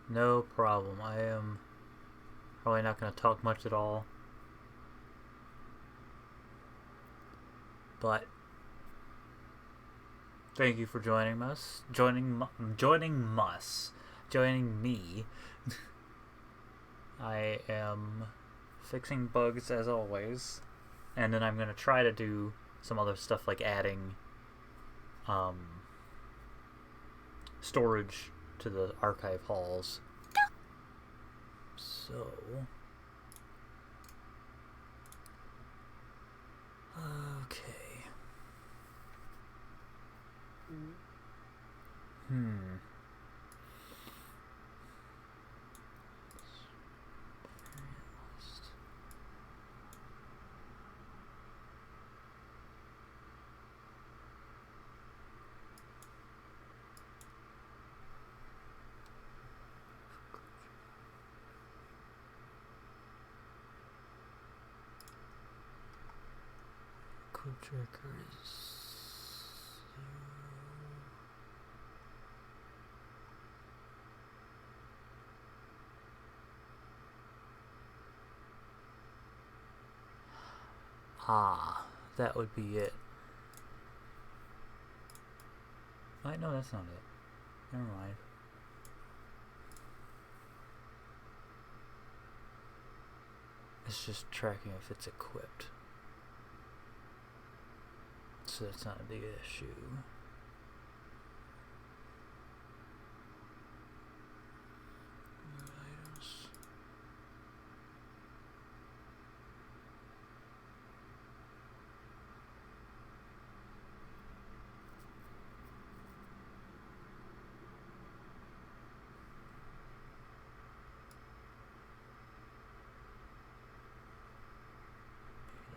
No problem. I am probably not going to talk much at all. But thank you for joining us. Joining me. I am fixing bugs as always, and then I'm going to try to do some other stuff like adding storage to the archive halls. So, okay. Trackers. Ah, that would be it. Wait, no, that's not it. Never mind. It's just tracking if it's equipped. So that's not a big issue. Items.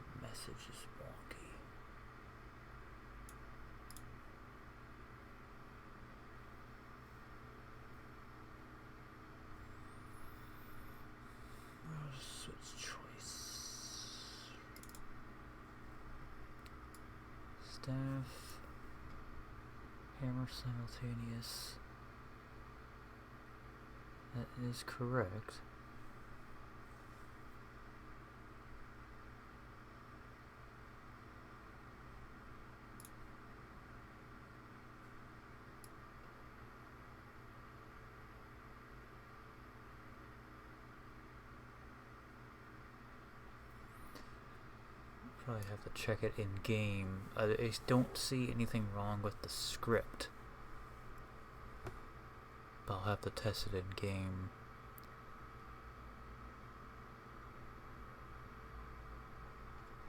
The message is wonky. Switch choice. Staff. Hammer simultaneous. That is correct. Probably have to check it in game. I don't see anything wrong with the script, but I'll have to test it in game.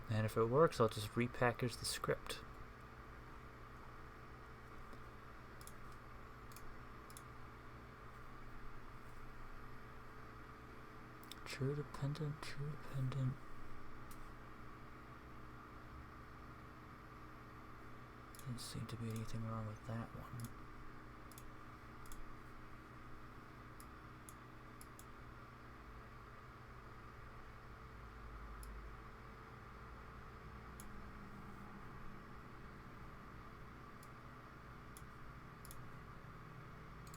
And if it works, I'll just repackage the script. True dependent, true dependent. Doesn't seem to be anything wrong with that one.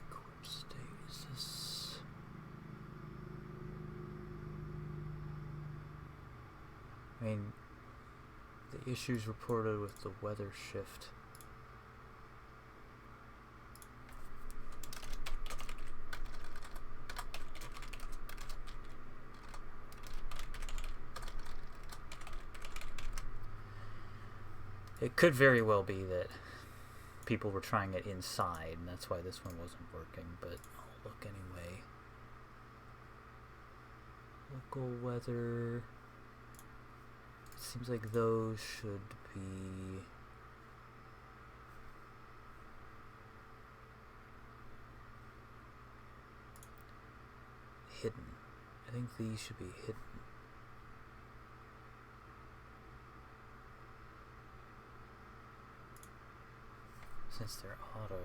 Equip status. I mean, the issues reported with the weather shift. It could very well be that people were trying it inside, and that's why this one wasn't working, but I'll look anyway. Local weather. It seems like those should be hidden. I think these should be hidden. Since they're auto.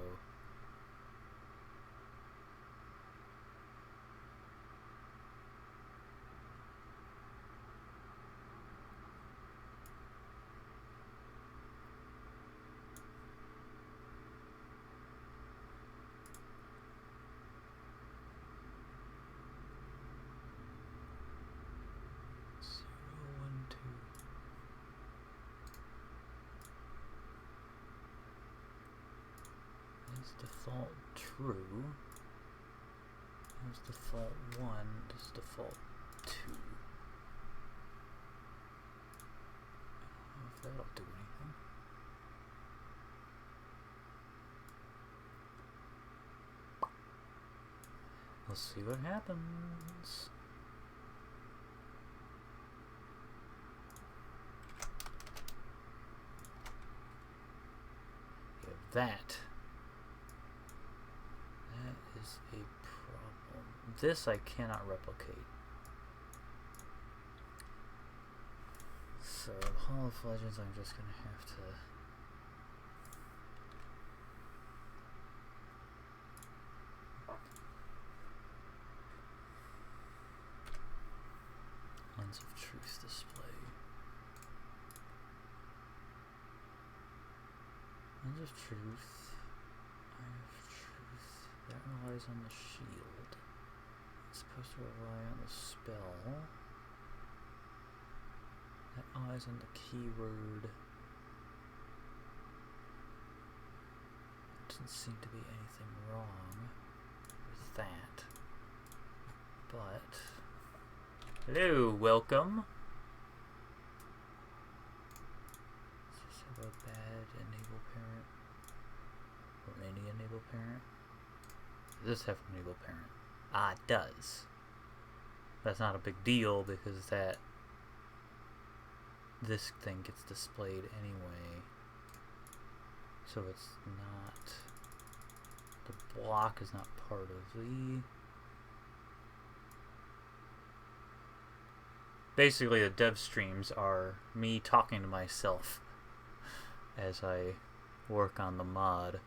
is default true. There's default 1, there's default 2. I don't know if that'll do anything. Let's see what happens. Yeah, that is a problem. This I cannot replicate. So, Hall of Legends, I'm just gonna have to... Lens of Truth display. Lens of Truth. Eye of Truth. That relies on the shield. It's supposed to rely on the spell. That relies on the keyword. There doesn't seem to be anything wrong with that. But... Hello, welcome. Does this have a bad enable parent? Or any enable parent? Does this have an enable parent? Ah, it does. That's not a big deal because this thing gets displayed anyway. So it's not... The block is not part of the... Basically, the dev streams are me talking to myself as I work on the mod.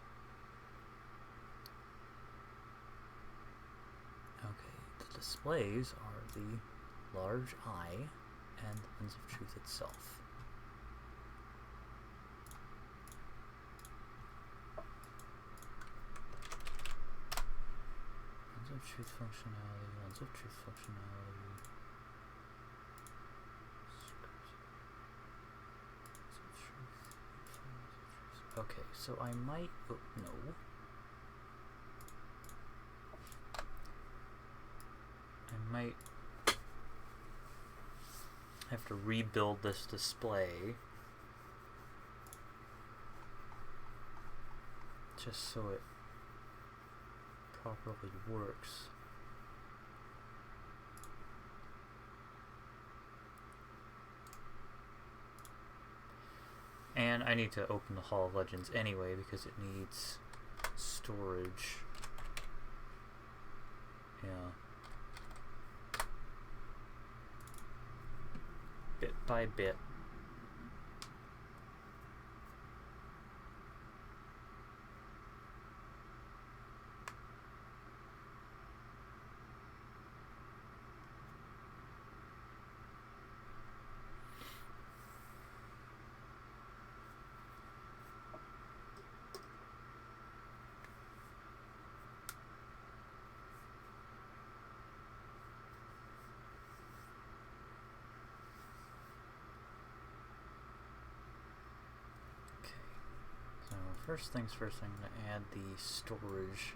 Okay, the displays are the large eye and the Lens of Truth itself. Lens of Truth functionality, Lens of Truth functionality. Okay, so I might... Oh, no. I might have to rebuild this display just so it properly works. And I need to open the Hall of Legends anyway because it needs storage. Yeah. Bit by bit. First things first, I'm going to add the storage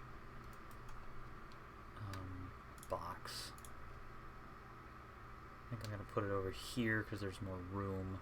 box. I think I'm going to put it over here because there's more room.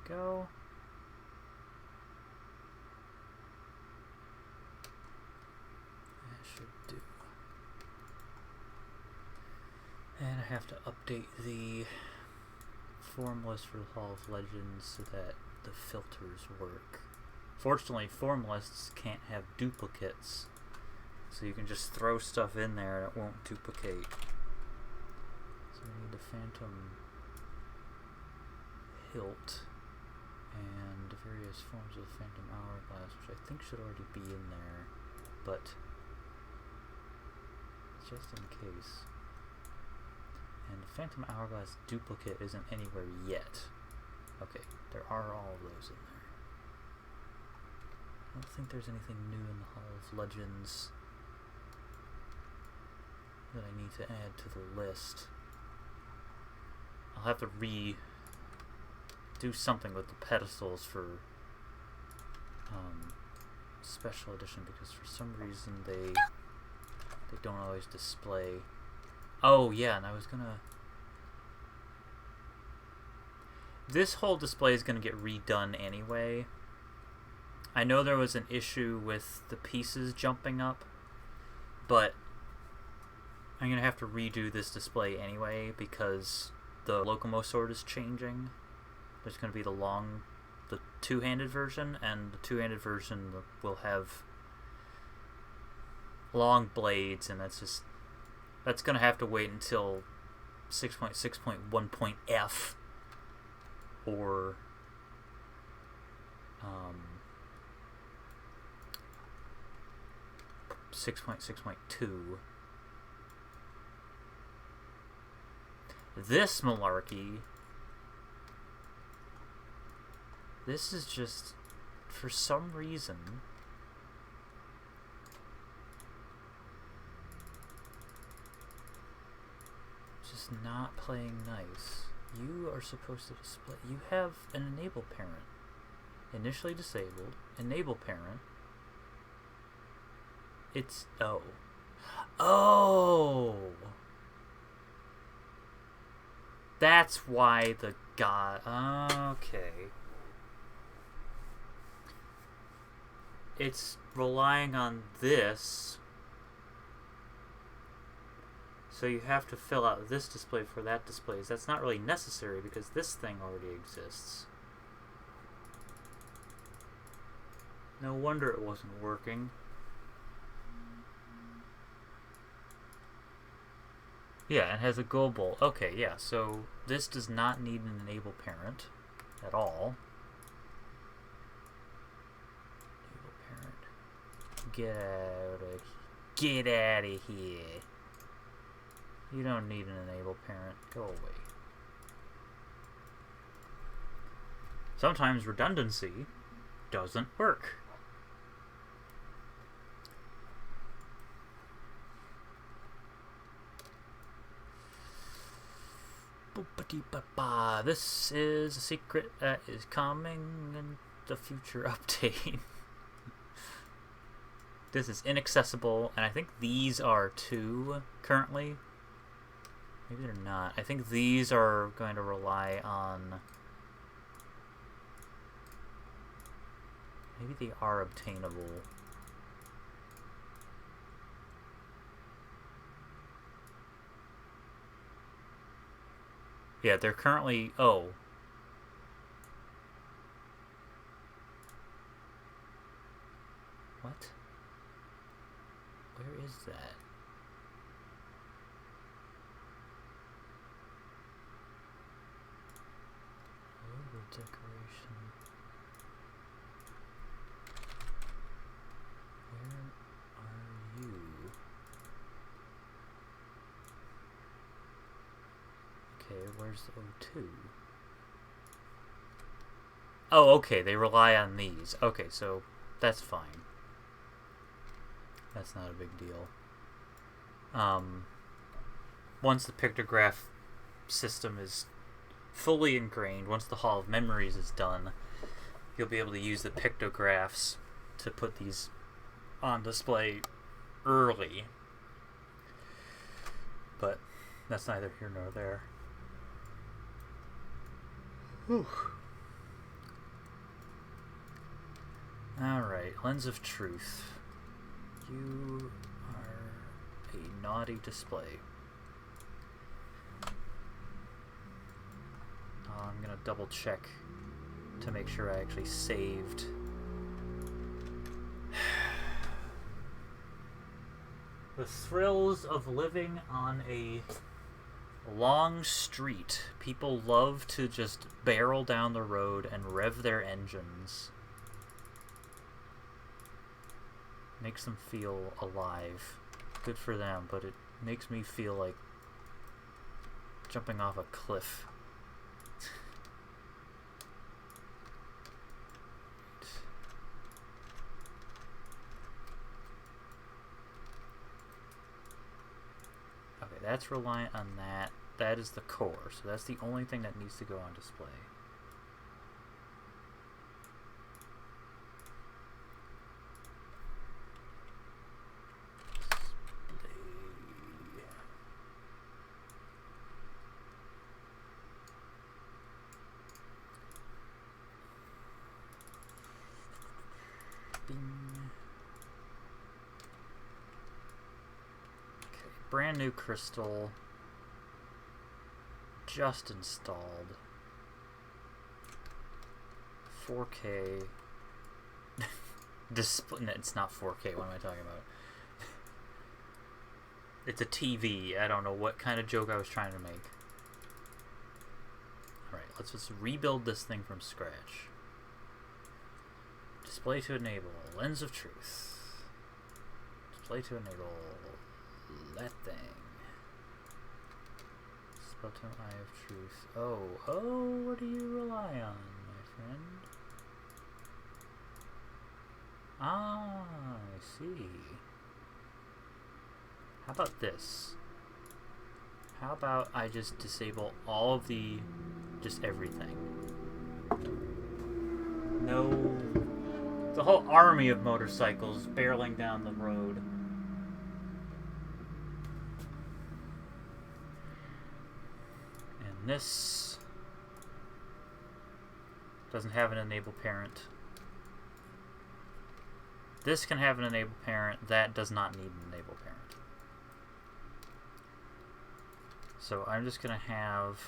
Go. That should do. And I have to update the formless for the Hall of Legends so that the filters work. Fortunately, formalists can't have duplicates, so you can just throw stuff in there and it won't duplicate. So we need the Phantom Hilt and various forms of the Phantom Hourglass, which I think should already be in there, but just in case. And the Phantom Hourglass duplicate isn't anywhere yet. Okay, there are all of those in there. I don't think there's anything new in the Hall of Legends that I need to add to the list. I'll have to do something with the pedestals for special edition, because for some reason they don't always display. Oh yeah, and I was gonna... This whole display is gonna get redone anyway. I know there was an issue with the pieces jumping up, but I'm gonna have to redo this display anyway because the Locomo sword is changing. There's gonna be the two-handed version, and the two-handed version will have long blades, and that's gonna have to wait until 6.6.1.f or 6.6.2. This malarkey, this is just, for some reason, just not playing nice. You are supposed to display, you have an enable parent. Initially disabled, enable parent. It's, oh. Oh! That's why the god, okay. It's relying on this. So you have to fill out this display for that display. That's not really necessary because this thing already exists. No wonder it wasn't working. Yeah, it has a go bowl. Okay, yeah, so this does not need an enable parent at all. Enable parent. Get out of here. You don't need an enable parent. Go away. Sometimes redundancy doesn't work. This is a secret that is coming in the future update. This is inaccessible, and I think these are too currently. Maybe they're not. I think these are going to rely on... Maybe they are obtainable. Yeah, they're currently... Oh. What? Where is that? Logo decoration. Where are you? Okay, where's the O2? Oh, okay, they rely on these. Okay, so that's fine. That's not a big deal. Once the pictograph system is fully ingrained, once the Hall of Memories is done, you'll be able to use the pictographs to put these on display early. But that's neither here nor there. Whew. Alright, Lens of Truth. You are a naughty display. On double check to make sure I actually saved. The thrills of living on a long street. People love to just barrel down the road and rev their engines. Makes them feel alive. Good for them, but it makes me feel like jumping off a cliff. Okay, that's reliant on that. That is the core, so that's the only thing that needs to go on display. Brand new crystal, just installed, 4K, display, no, it's not 4K, what am I talking about? It's a TV, I don't know what kind of joke I was trying to make. Alright, let's just rebuild this thing from scratch. Display to enable, lens of truth. Display to enable that thing. Spell to eye of truth. Oh, what do you rely on, my friend? Ah, I see. How about this? How about I just disable all of the, just everything? No. The whole army of motorcycles barreling down the road. And this doesn't have an enable parent. This can have an enable parent. That does not need an enable parent. So I'm just going to have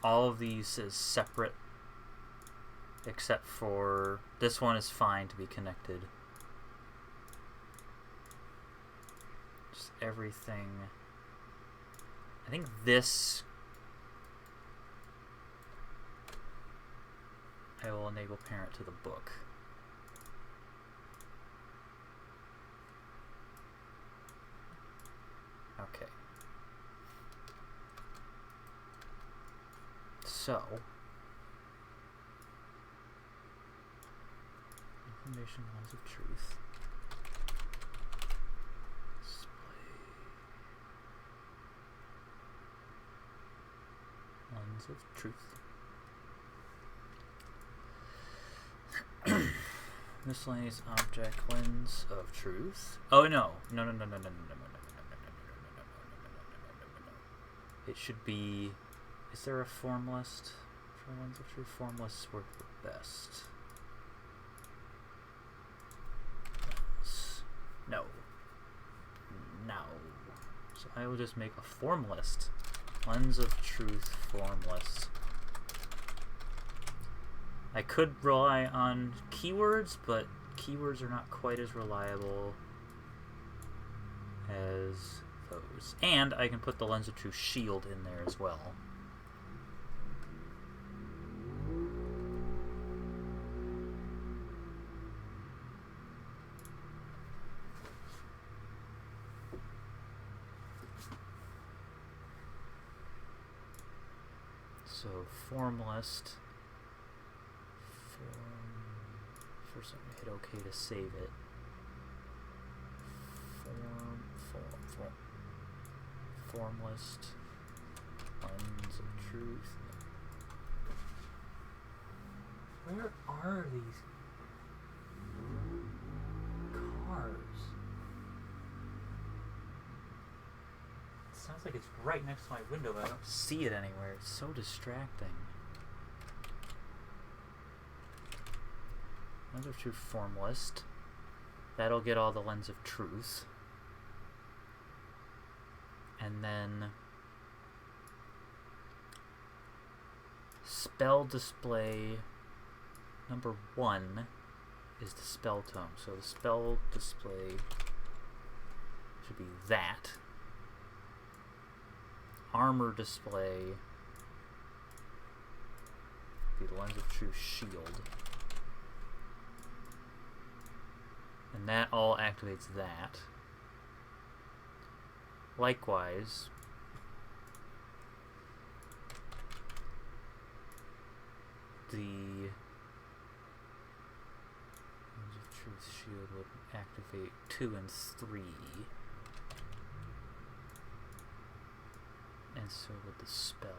all of these as separate, except for this one is fine to be connected. Just everything. I think this I will enable parent to the book. Okay. So, information lens of truth. Display. Lens of truth. Miscellaneous object lens of truth. Oh no. No. It should be. Is there a form list for lens of truth? Form lists work the best. No. So I will just make a form list. Lens of truth form list. I could rely on keywords, but keywords are not quite as reliable as those. And I can put the lens of truth shield in there as well. So form list. First I'm going to hit OK to save it. Form list. Lens of truth. Where are these cars? It sounds like it's right next to my window, but I don't see it anywhere. It's so distracting. Lens of truth form list. That'll get all the lens of truth. And then spell display number 1 is the spell tome. So the spell display should be that. Armor display be the Lens of Truth shield. And that all activates that. Likewise, the Lens of Truth shield would activate 2 and 3. And so would the spell.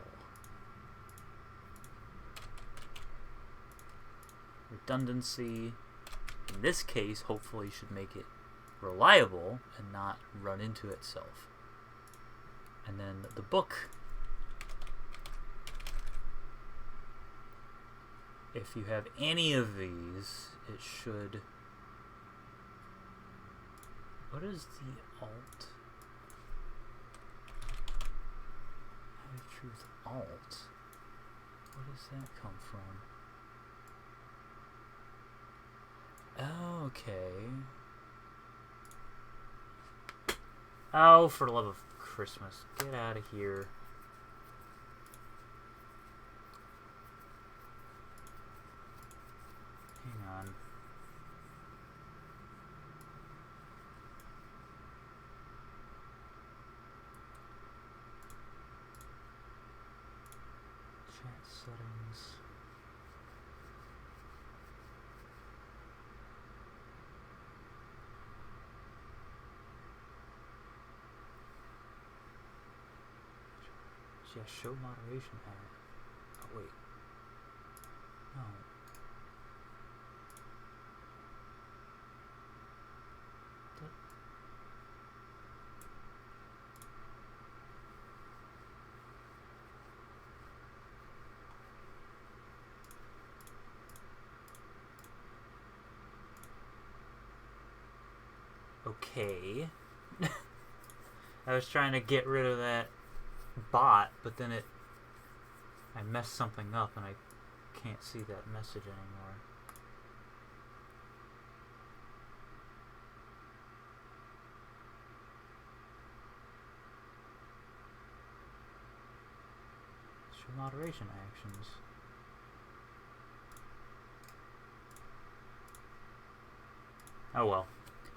Redundancy, in this case, hopefully should make it reliable and not run into itself. And then the book, if you have any of these, it should... What is the alt? Eye of Truth alt? Where does that come from? Okay. Oh, for the love of Christmas. Get out of here. Hang on. Chat settings. Yeah, show moderation pattern. Oh, wait. No. Okay. I was trying to get rid of that bot, but then I messed something up and I can't see that message anymore. Show moderation actions. Oh well.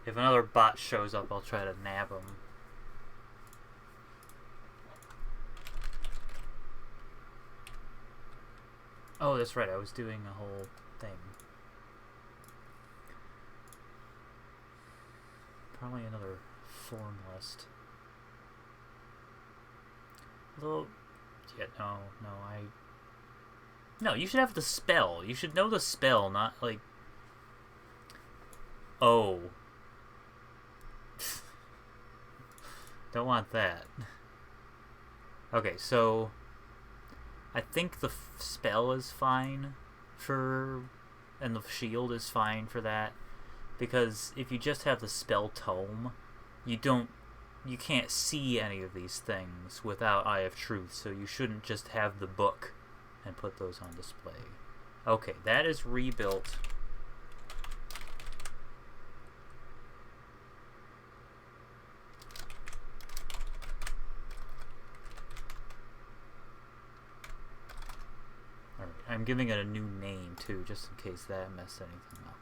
If another bot shows up, I'll try to nab him. Oh, that's right, I was doing a whole thing. Probably another form list. Although, yeah, no, you should have the spell. You should know the spell, not like... Oh. Don't want that. Okay, so... I think the spell is fine for... And the shield is fine for that. Because if you just have the spell tome, you can't see any of these things without Eye of Truth, so you shouldn't just have the book and put those on display. Okay, that is rebuilt. Alright, I'm giving it a new name too, just in case that messed anything up.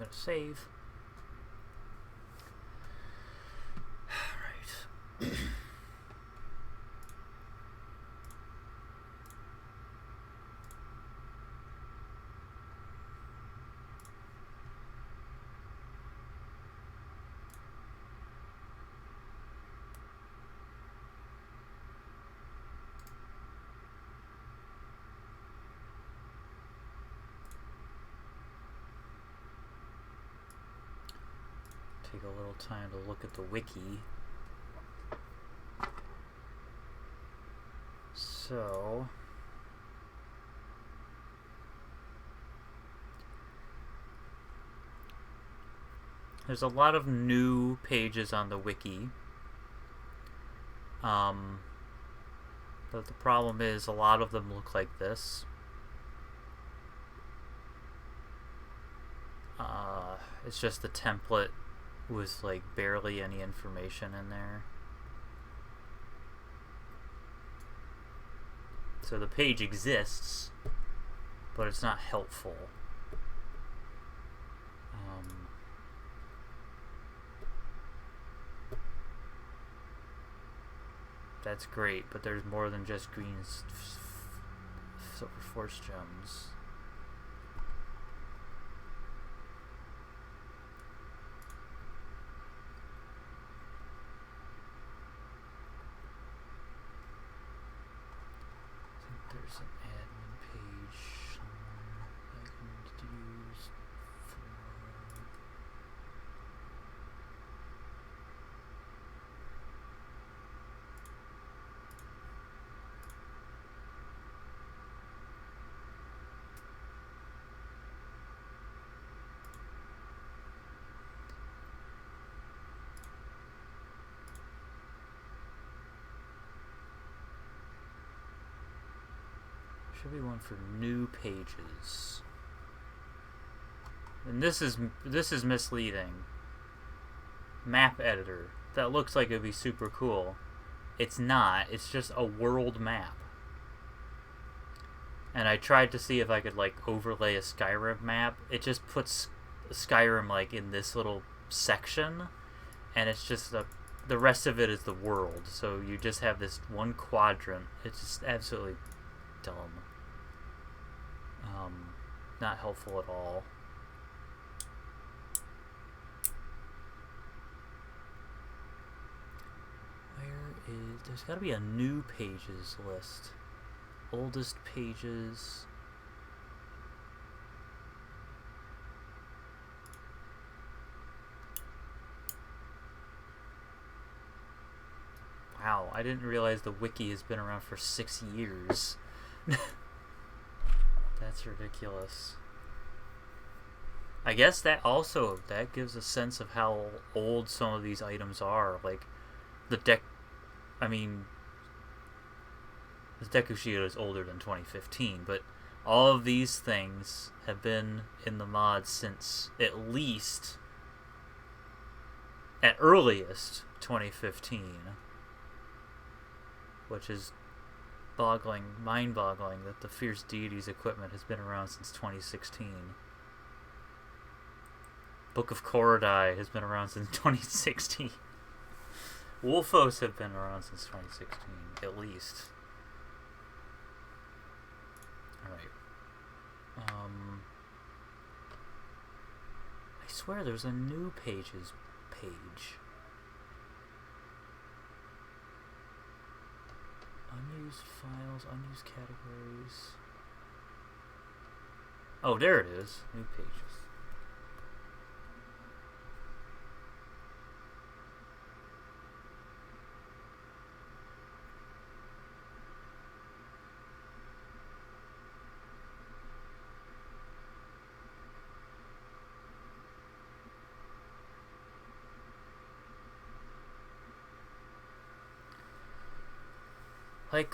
gonna save. Alright. Take a little time to look at the wiki. So, there's a lot of new pages on the wiki. But the problem is a lot of them look like this. It's just the template with like barely any information in there. So the page exists, but it's not helpful. That's great, but there's more than just green silver force gems. There's an admin page somewhere that I can use for... Should be one for new pages. And this is misleading. Map editor. That looks like it'd be super cool. It's not. It's just a world map. And I tried to see if I could like overlay a Skyrim map. It just puts Skyrim like in this little section, and it's just the rest of it is the world. So you just have this one quadrant. It's just absolutely dumb. Not helpful at all. There's gotta be a new pages list. Oldest pages. Wow, I didn't realize the wiki has been around for 6 years. That's ridiculous. I guess that gives a sense of how old some of these items are. Like, the Deku Shield is older than 2015, but all of these things have been in the mod since at earliest, 2015. Which is mind-boggling that the Fierce Deities equipment has been around since 2016. Book of Korodai has been around since 2016. Wolfos have been around since 2016, at least. Alright. I swear there's a new pages page. Unused files, unused categories. Oh, there it is. New pages.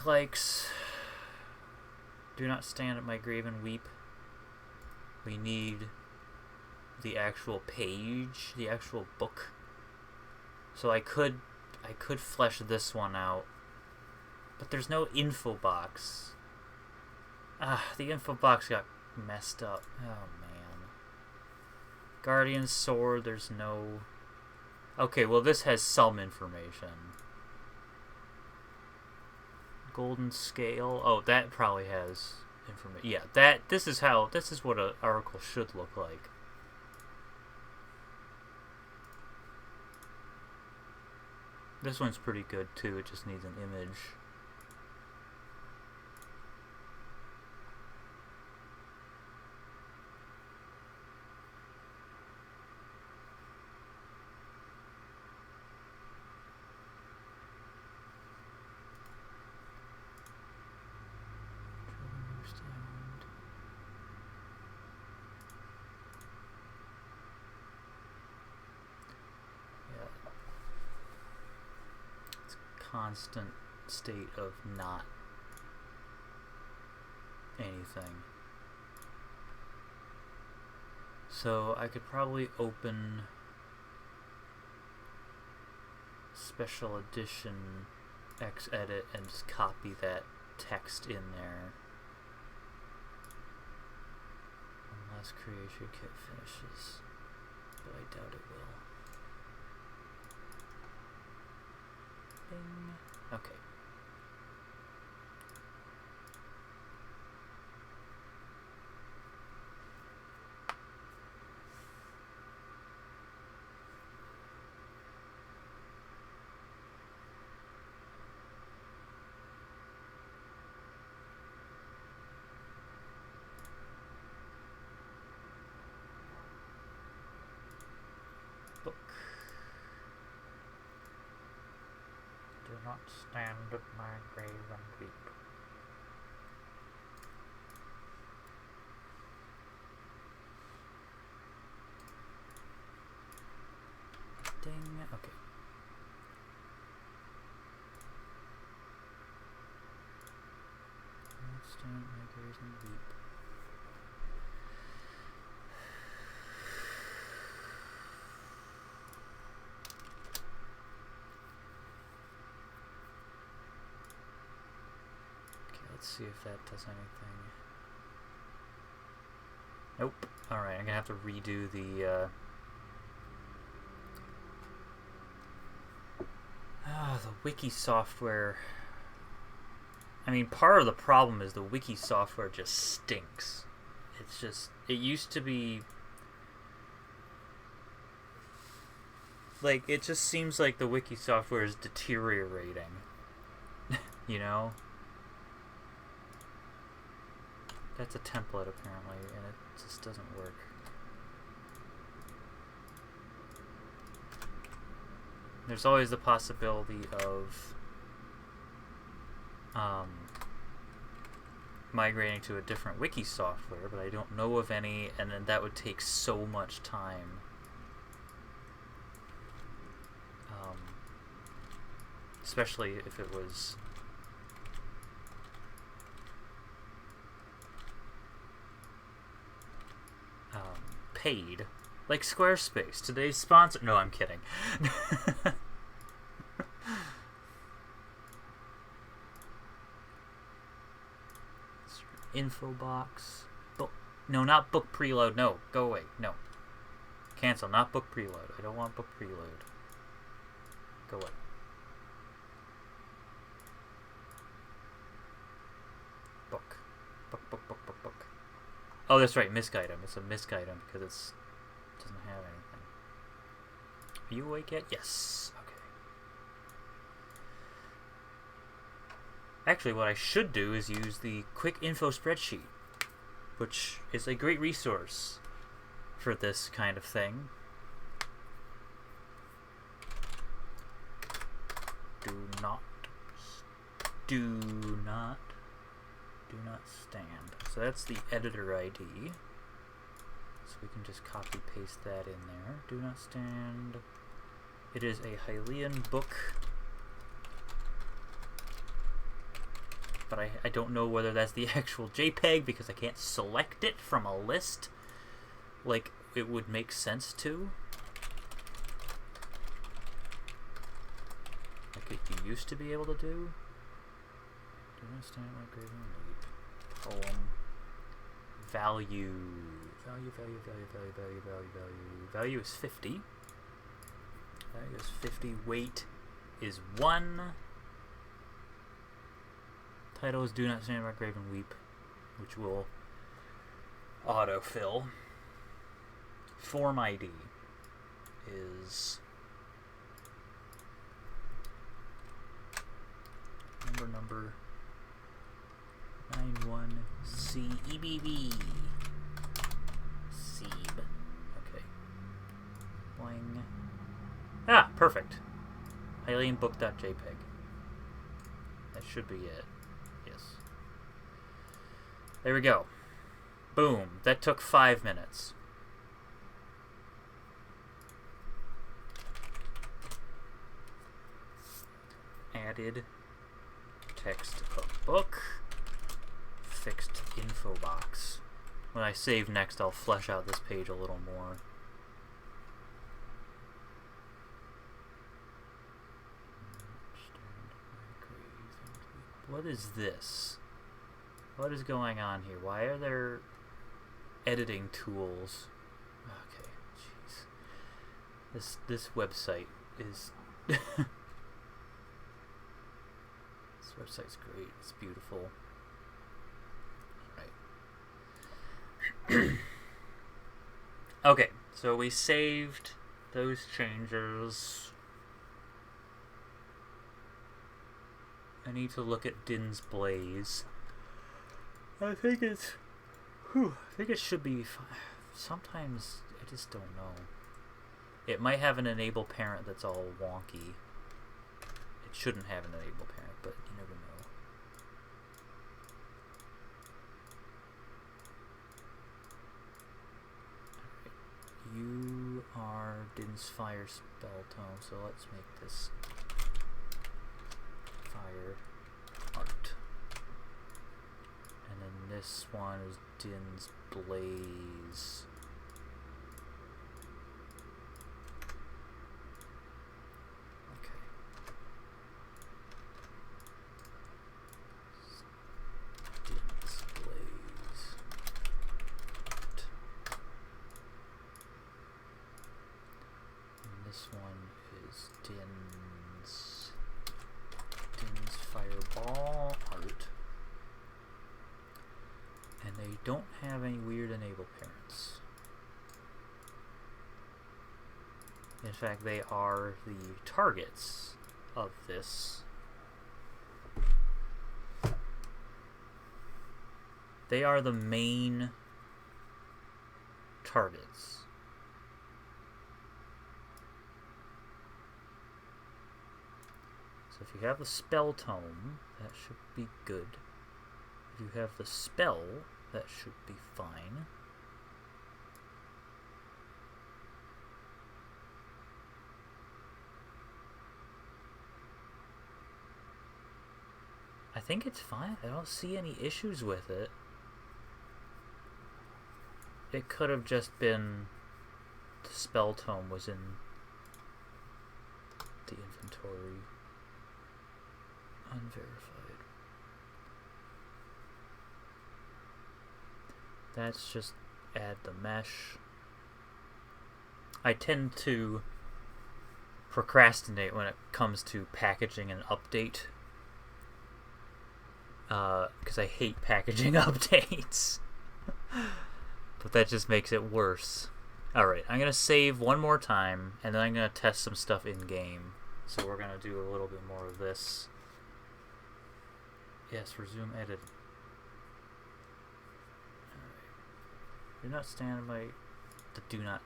Likes. Do not stand at my grave and weep. We need the actual page, the actual book. So I could flesh this one out, but there's no info box. The info box got messed up. Oh man. Guardian Sword, there's no... Okay, well this has some information. Golden Scale. Oh, that probably has information. Yeah, this is what an article should look like. This one's pretty good too, it just needs an image. Constant state of not anything. So I could probably open Special Edition Xedit and just copy that text in there. Unless Creation Kit finishes, but I doubt it will. Okay. Book. Do not stand at my grave and weep. Ding. Okay. Do not stand at my grave and weep. Let's see if that does anything. Nope. Alright, I'm gonna have to redo the wiki software. I mean, part of the problem is the wiki software just stinks. It's just, it used to be like, it just seems like the wiki software is deteriorating. You know? That's a template apparently, and it just doesn't work. There's always the possibility of migrating to a different wiki software, but I don't know of any, and then that would take so much time. Especially if it was paid, like Squarespace, today's sponsor. No, I'm kidding. Info box. Book. No, not book preload. No, go away. No. Cancel. Not book preload. I don't want book preload. Go away. Book. Book, book, book, book, book. Oh, that's right, misc item. It's a misc item because it doesn't have anything. Are you awake yet? Yes. Okay. Actually, what I should do is use the quick info spreadsheet, which is a great resource for this kind of thing. Do not stand. So that's the editor ID. So we can just copy paste that in there. Do not stand. It is a Hylian book. But I don't know whether that's the actual JPEG because I can't select it from a list like it would make sense to. Like it used to be able to do. Do not stand like great and leap. Poem. Values. Value is 50. Value is 50. Weight is 1. Title is Do Not Stand by Grave and Weep, which will autofill. Form ID is number 91CEBB. Seeb. Okay. Boing. Ah, perfect. Hylianbook.jpg. That should be it. Yes. There we go. Boom. That took 5 minutes. Added text of book. Fixed info box. When I save next, I'll flesh out this page a little more. What is this? What is going on here? Why are there editing tools? Okay, jeez. This website is this website's great. It's beautiful. Right. Okay, so we saved those changes. I need to look at Din's Blaze. I think it should be fine. Sometimes I just don't know. It might have an enable parent that's all wonky. It shouldn't have an enable parent, but you never know. Alright. You are Din's Fire spell tome, so let's make this Fire art. And then this one is Din's Blaze. Okay. Din's Blaze. Art. And this one is Din's Fireball art. And they don't have any weird enable parents. In fact, they are the targets of this. They are the main targets. So if you have the spell tome, that should be good. If you have the spell, that should be fine. I think it's fine. I don't see any issues with it. It could have just been the spell tome was in the inventory. Unverified. That's just add the mesh. I tend to procrastinate when it comes to packaging an update. Because I hate packaging updates. But that just makes it worse. Alright, I'm going to save one more time, and then I'm going to test some stuff in-game. So we're going to do a little bit more of this. Yes, resume edit. Alright. Do not stand by the do not.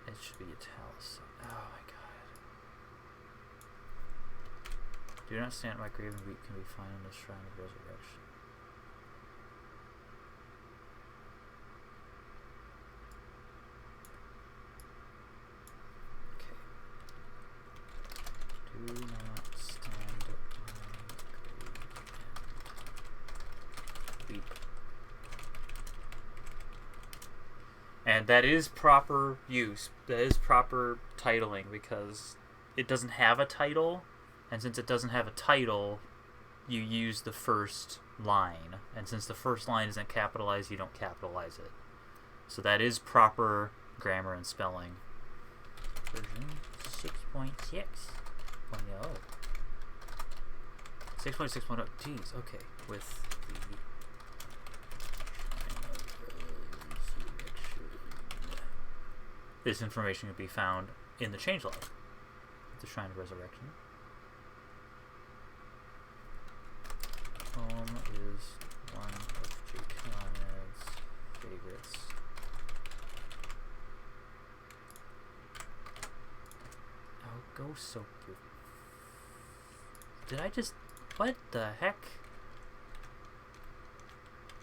It should be italicized. Oh my god. Do not stand by grave and weep can be found in the Shrine of Resurrection. Do not stand by grave and weep. And that is proper use. That is proper titling because it doesn't have a title. And since it doesn't have a title, you use the first line, and since the first line isn't capitalized, you don't capitalize it. So that is proper grammar and spelling. Version 6.6.0. 6.6.0. Jeez, okay. With the this information can be found in the changelog, the Shrine of Resurrection. Home is one of Jacon's favorites. Oh, go soak your... Did I just... What the heck?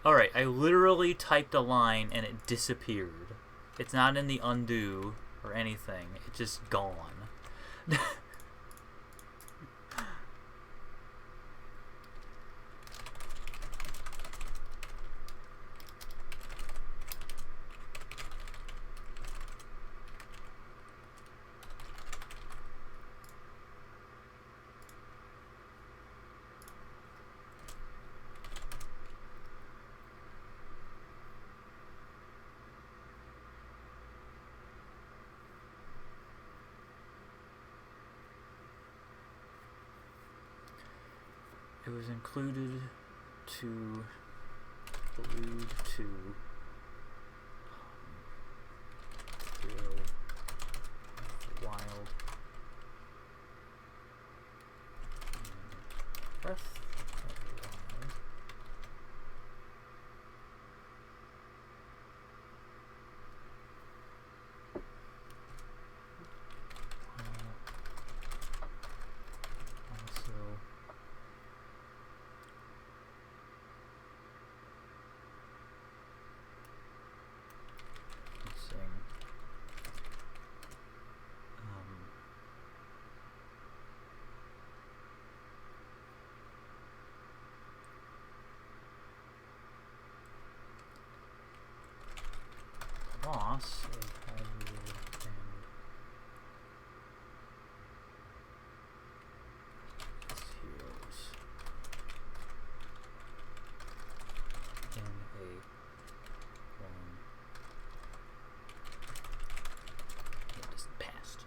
Alright, I literally typed a line and it disappeared. It's not in the undo or anything. It's just gone. It was included to allude to hero of the wild breath of the wild. Also boss of Hyrule and its heroes in a long distant past.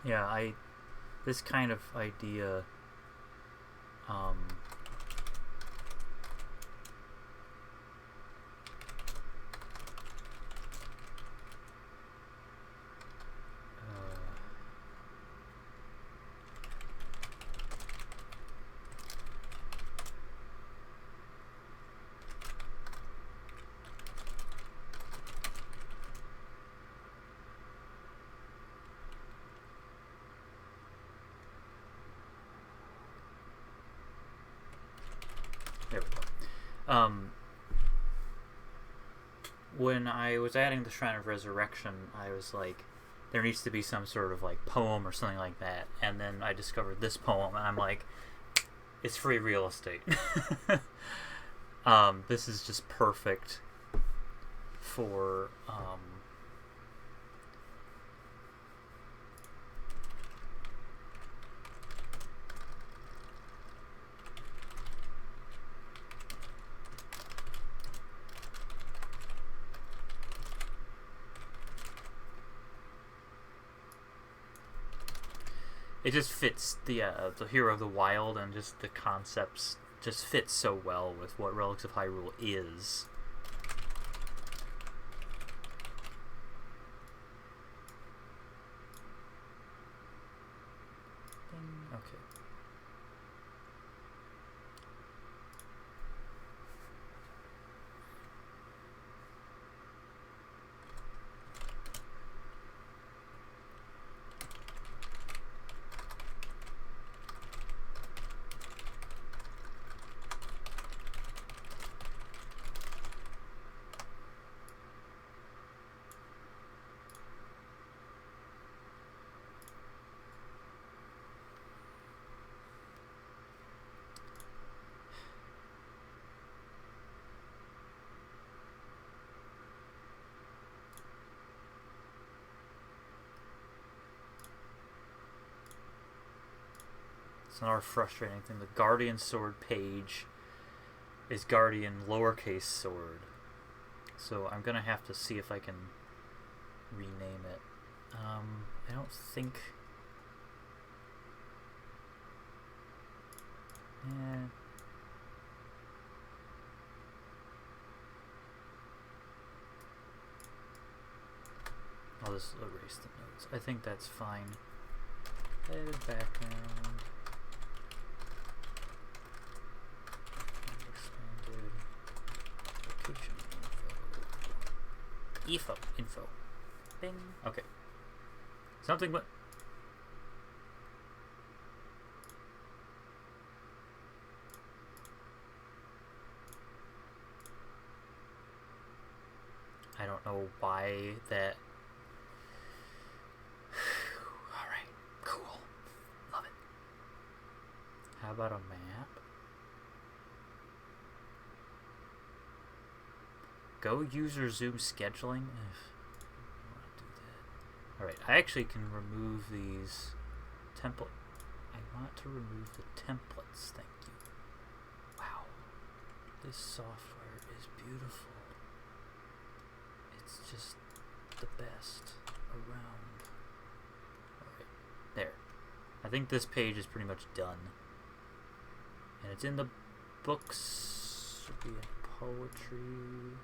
Yeah, this kind of idea, Um, when I was adding the Shrine of Resurrection, I was like, there needs to be some sort of like poem or something like that. And then I discovered this poem, and I'm like, it's free real estate. This is just perfect for it just fits the Hero of the Wild, and just the concepts just fit so well with what Relics of Hyrule is. Okay. It's another frustrating thing. The Guardian Sword page is Guardian lowercase sword. So I'm going to have to see if I can rename it. I don't think... I'll just erase the notes. I think that's fine. Edit background. Expanded. Location info. Info. Bing. Okay. Something but... I don't know why that... Alright, cool. Love it. How about a map? Go user zoom scheduling? Alright, I actually can remove these template. I want to remove the templates, thank you. Wow. This software is beautiful. It's just the best around. Alright, there. I think this page is pretty much done. And it's in the books. Should be in poetry.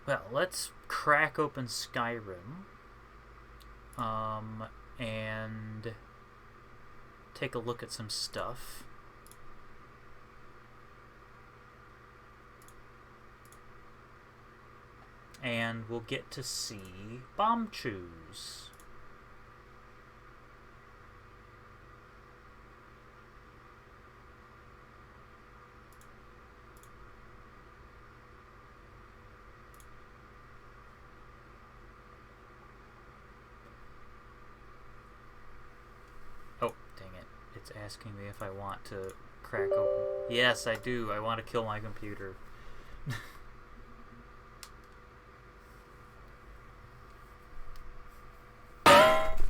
Well, let's crack open Skyrim and take a look at some stuff. And we'll get to see Bombchus. It's asking me if I want to crack open. Yes, I do. I want to kill my computer.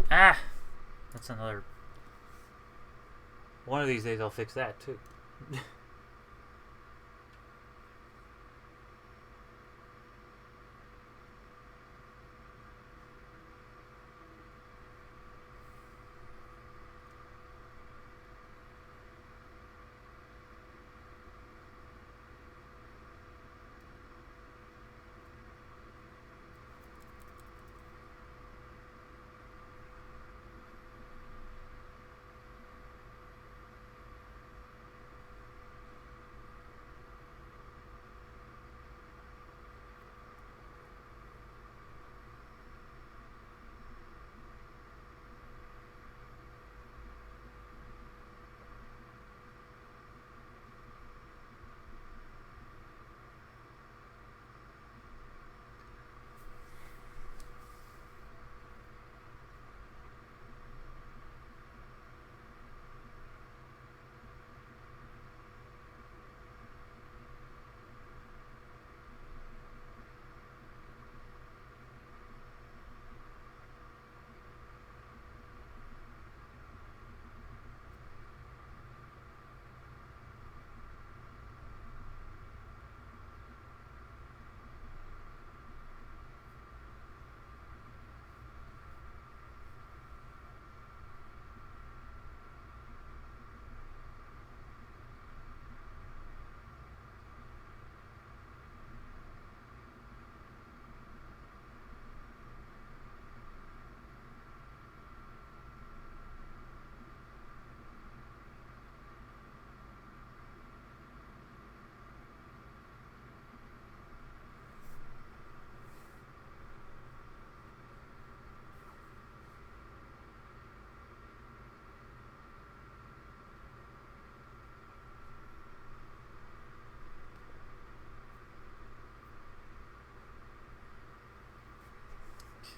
Ah! That's another... One of these days I'll fix that too.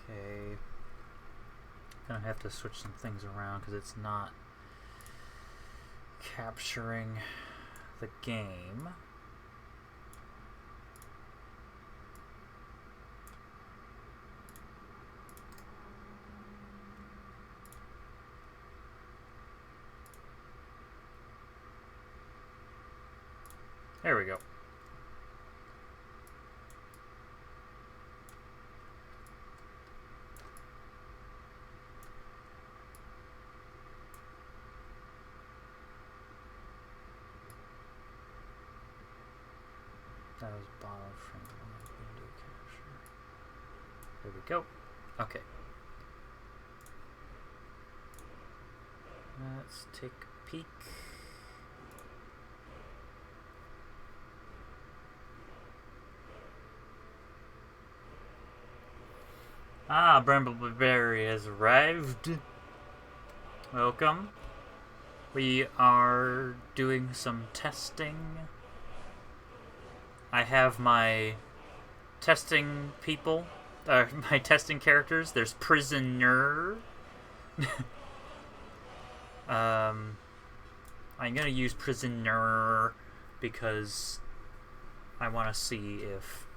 Okay. Gonna have to switch some things around because it's not capturing the game. There we go. That was bottom frame window capture. There we go. Okay. Let's take a peek. Ah, Brambleberry has arrived. Welcome. We are doing some testing. I have my testing people, my testing characters. There's Prisoner. I'm gonna use Prisoner because I want to see if,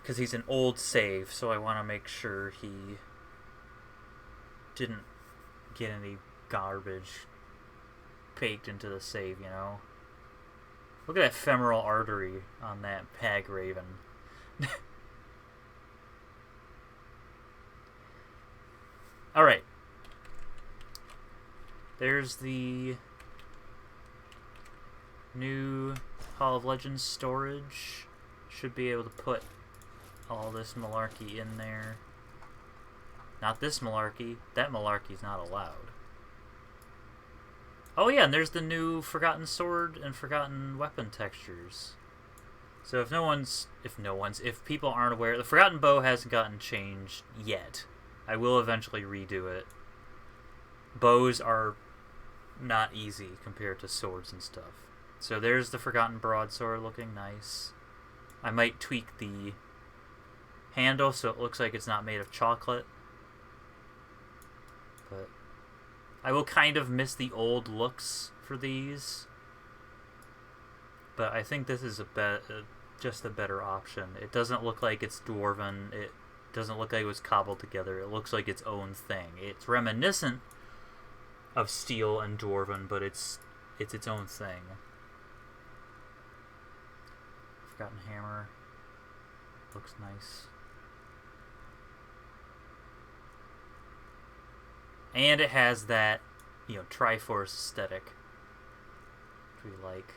because he's an old save, so I want to make sure he didn't get any garbage baked into the save, you know? Look at that femoral artery on that Pag Raven. Alright. There's the new Hall of Legends storage. Should be able to put all this malarkey in there. Not this malarkey. That malarkey's not allowed. Oh yeah, and there's the new Forgotten Sword and Forgotten Weapon textures. So if people aren't aware, the Forgotten Bow hasn't gotten changed yet. I will eventually redo it. Bows are not easy compared to swords and stuff. So there's the Forgotten Broadsword looking nice. I might tweak the handle so it looks like it's not made of chocolate. But I will kind of miss the old looks for these. But I think this is just a better option. It doesn't look like it's dwarven. doesn't look like it was cobbled together. It looks like its own thing. It's reminiscent of steel and dwarven, but it's its own thing. Forgotten hammer. Looks nice. And it has that, Triforce aesthetic, which we like.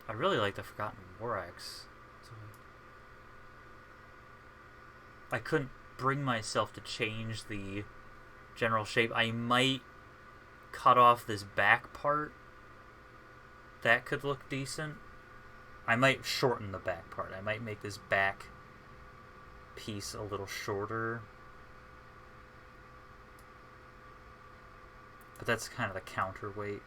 I really like the Forgotten War Axe. I couldn't bring myself to change the general shape. I might cut off this back part. That could look decent. I might shorten the back part. I might make this back piece a little shorter. But that's kind of the counterweight.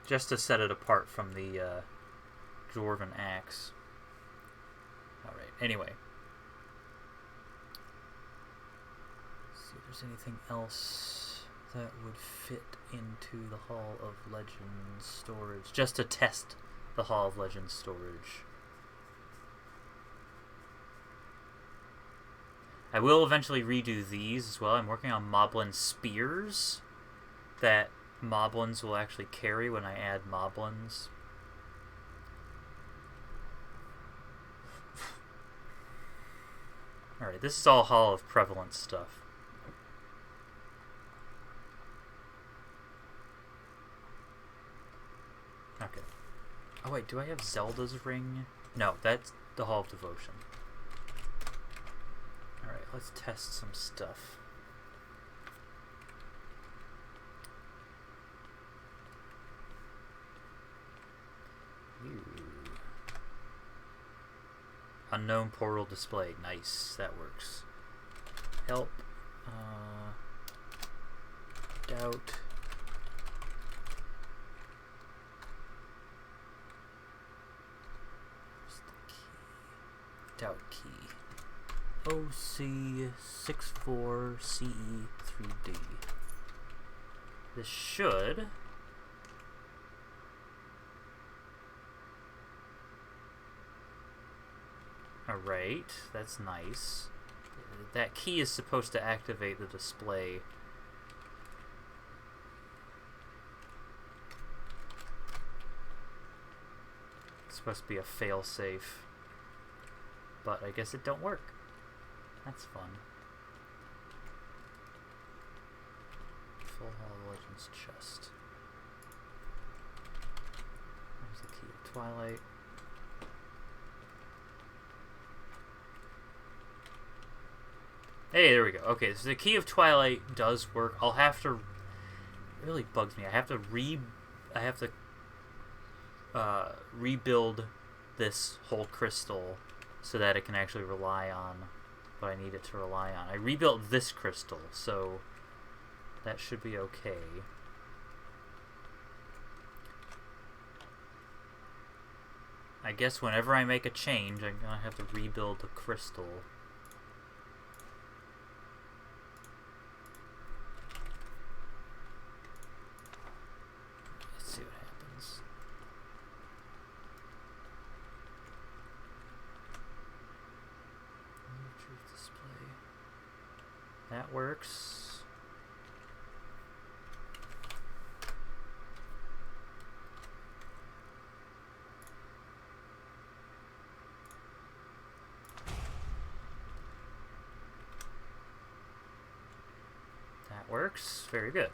Just to set it apart from the Dwarven axe. Alright, anyway. Let's see if there's anything else that would fit into the Hall of Legends storage. Just to test the Hall of Legends storage. I will eventually redo these as well. I'm working on Moblin Spears that Moblins will actually carry when I add Moblins. Alright, this is all Hall of Prevalence stuff. Okay. Oh wait, do I have Zelda's ring? No, that's the Hall of Devotion. Alright, let's test some stuff. Unknown portal display. Nice. That works. Help. Doubt. Where's the key? Doubt key. OC64CE3D. This should... Alright, that's nice. That key is supposed to activate the display. It's supposed to be a fail-safe. But I guess it don't work. That's fun. Full Hall of Legends chest. There's the key of Twilight. Hey, there we go. Okay, so the Key of Twilight does work. I'll have to... It really bugs me. I have to rebuild this whole crystal so that it can actually rely on what I need it to rely on. I rebuilt this crystal, so that should be okay. I guess whenever I make a change, I'm gonna have to rebuild the crystal. That works. That works. Very good.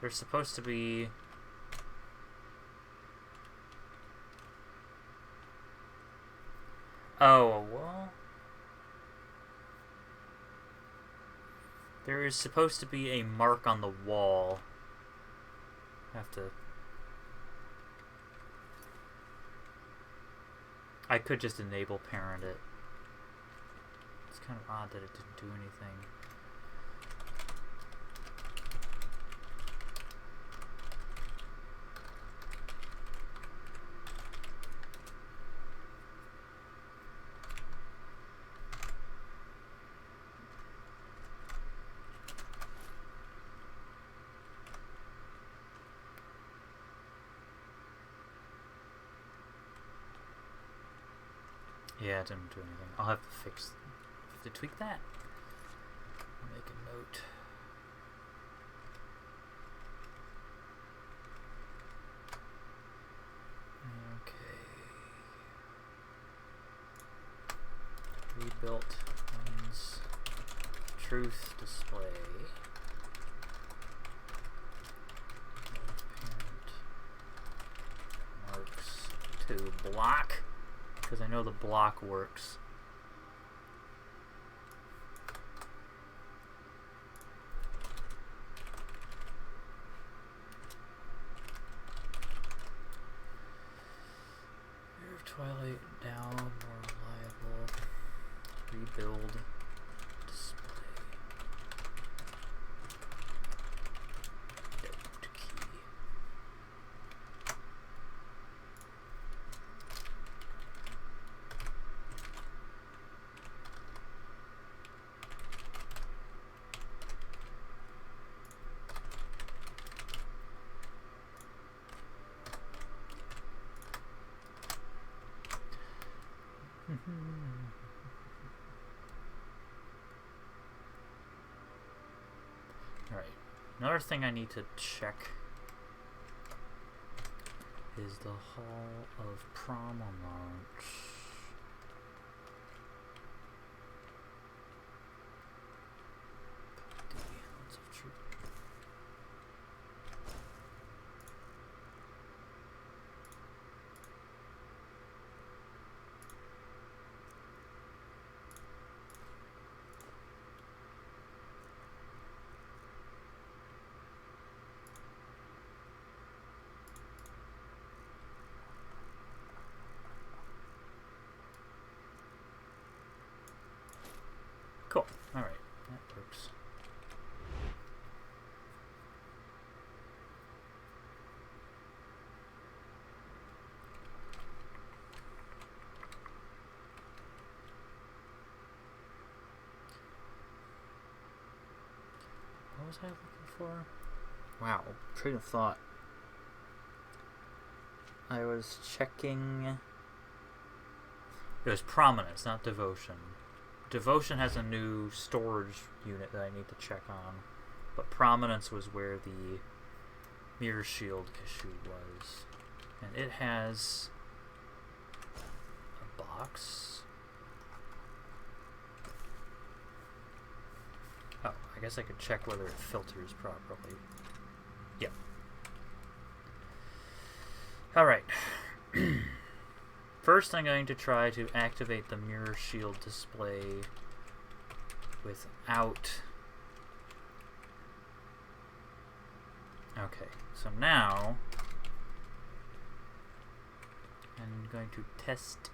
There's supposed to be... Oh, well... There is supposed to be a mark on the wall. I could just enable parent it. It's kind of odd that it didn't do anything. Yeah, it didn't do anything. I'll have to tweak that. I'll make a note. Okay. Rebuilt one's truth display. Parent marks to block, because I know the block works. Twilight down, more reliable. Rebuild display. Note key. Alright, another thing I need to check is the Hall of Prominence. Defense of Truth. Cool. Alright, that works. What was I looking for? Wow, train of thought. I was checking... It was prominence, not devotion. Devotion has a new storage unit that I need to check on, but prominence was where the mirror shield issue was. And it has a box. Oh, I guess I could check whether it filters properly. Yeah. Alright. First, I'm going to try to activate the mirror shield display without... Okay, so now I'm going to test...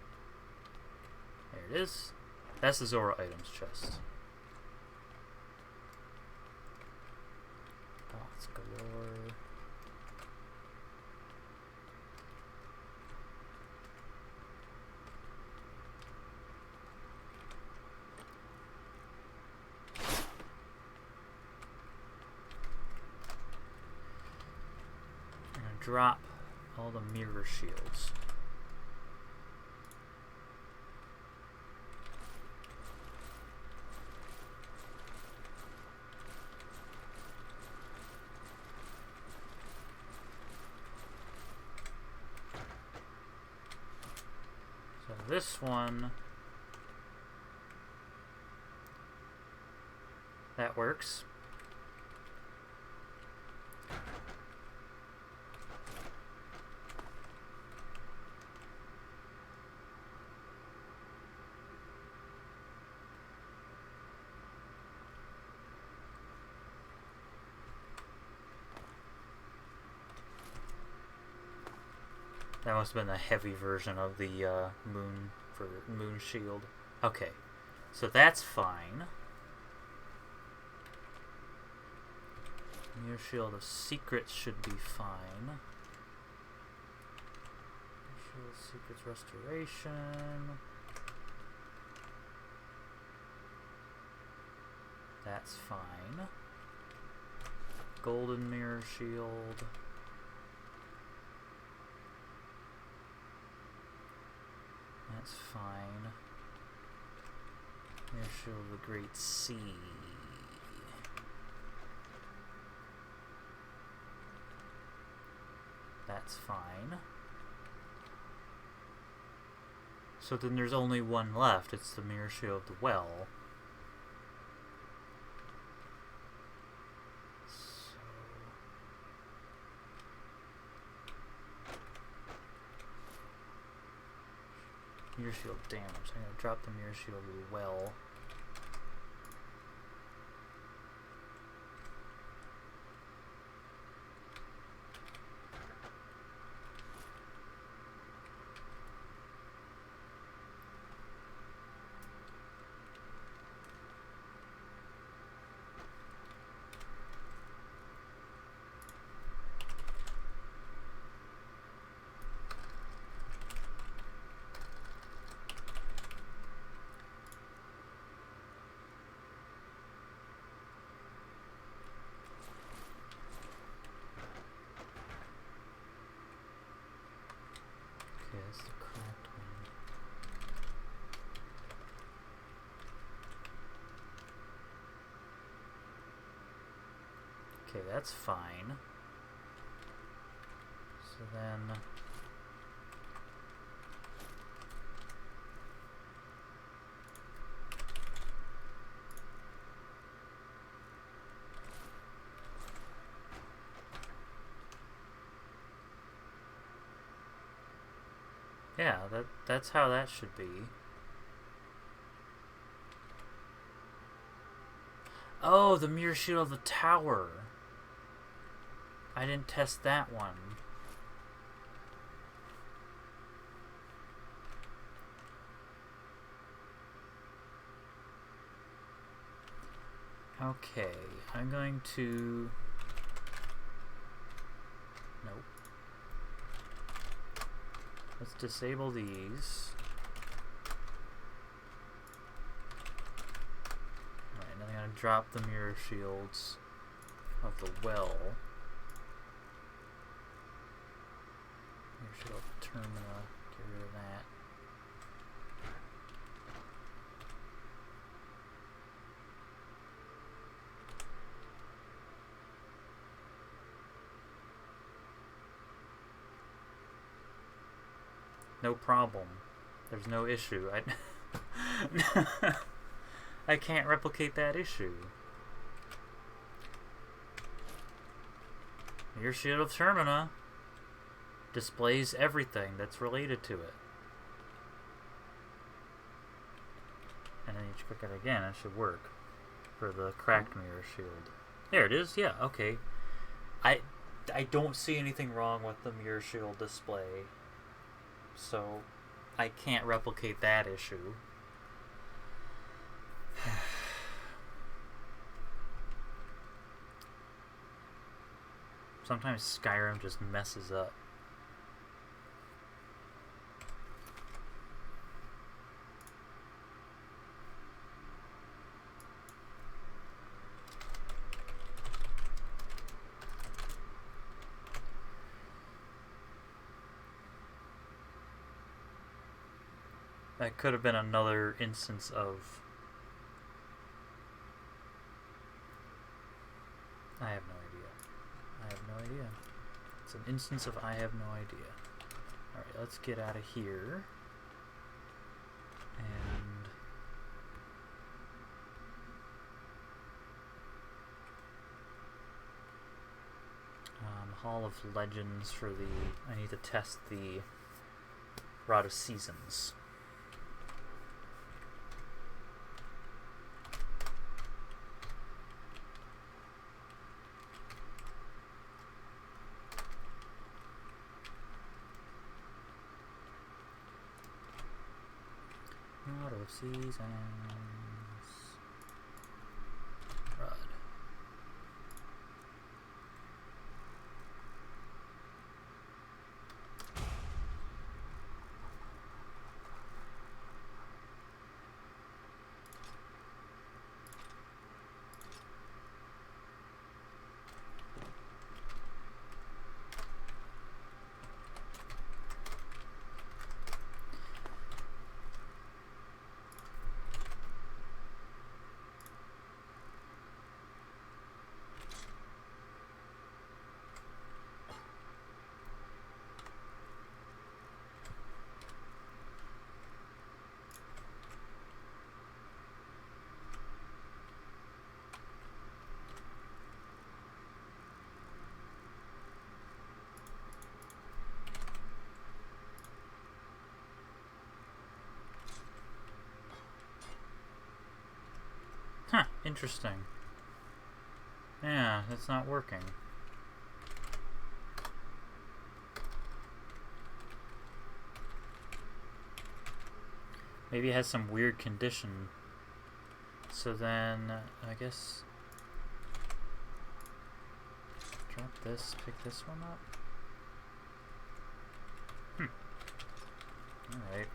There it is. That's the Zora items chest. Dots galore. Drop all the mirror shields. So this one, that works. That must have been the heavy version of the moon shield. Okay, so that's fine. Mirror shield of secrets should be fine. Shield of secrets restoration. That's fine. Golden mirror shield. That's fine. Mirror Shield of the Great Sea. That's fine. So then there's only one left. It's the Mirror Shield of the Well. Mirror Shield damage. I'm gonna drop the Mirror Shield of the Well. Okay, that's the correct one. Okay, that's fine. So then... yeah, that's how that should be. Oh, the Mirror Shield of the Tower. I didn't test that one. Okay, I'm going to... Nope. Let's disable these. Alright, then I'm going to drop the Mirror Shields of the Well. Mirror Shield of the Termina, get rid of that. No problem. There's no issue. I can't replicate that issue. Your Shield of Termina displays everything that's related to it. And then you click it again, it should work. For the cracked Mirror Shield. There it is, yeah, okay. I don't see anything wrong with the Mirror Shield display. So, I can't replicate that issue. Sometimes Skyrim just messes up. That could have been another instance of... I have no idea. I have no idea. It's an instance of I have no idea. Alright, let's get out of here. And... Hall of Legends for the... I need to test the Rod of Seasons. Rod of Seasons. Rod. Huh, interesting. Yeah, that's not working. Maybe it has some weird condition. So then, I guess... drop this, pick this one up. Alright.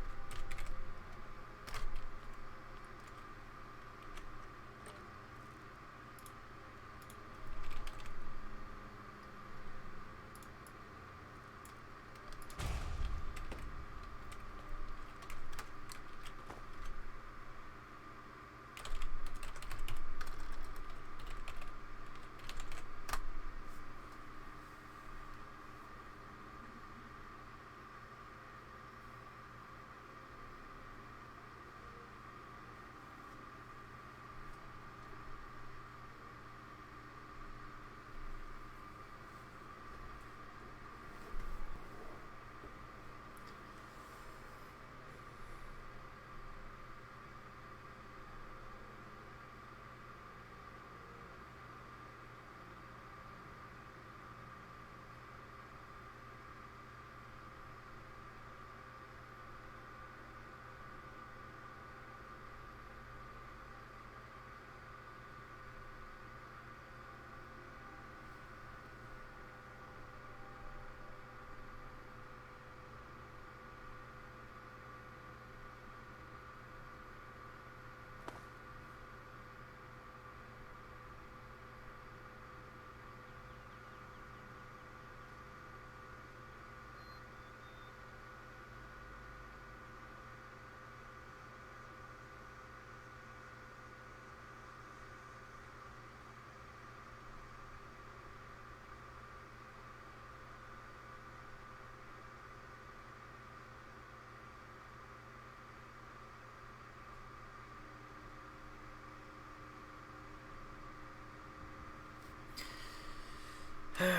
Okay.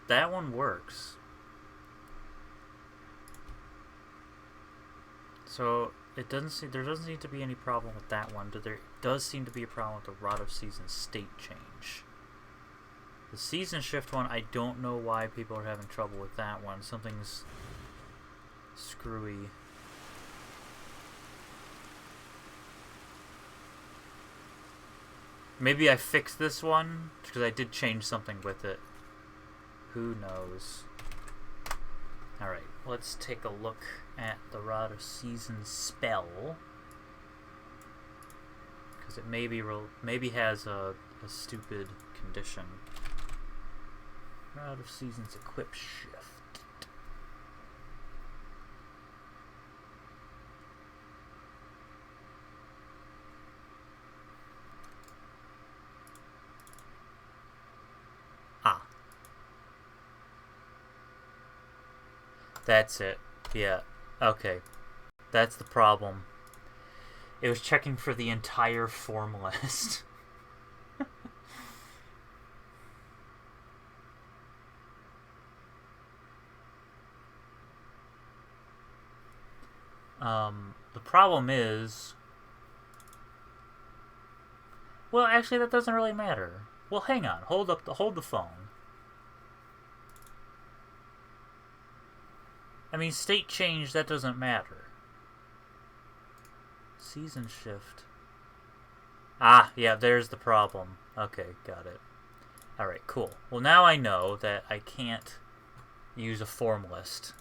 That one works. So it doesn't seem there doesn't seem to be any problem with that one, but there does seem to be a problem with the Rod of Seasons state change. The season shift one, I don't know why people are having trouble with that one. Something's screwy. Maybe I fixed this one because I did change something with it. Who knows? Alright, let's take a look at the Rod of Seasons spell. Because it maybe has a stupid condition. Rod of Seasons equip shift. That's it. Yeah. Okay. That's the problem. It was checking for the entire form list. The problem is... well, actually, that doesn't really matter. Well, hang on. Hold the phone. I mean, state change, that doesn't matter. Season shift. Ah, yeah, there's the problem. Okay, got it. Alright, cool. Well, now I know that I can't use a form list.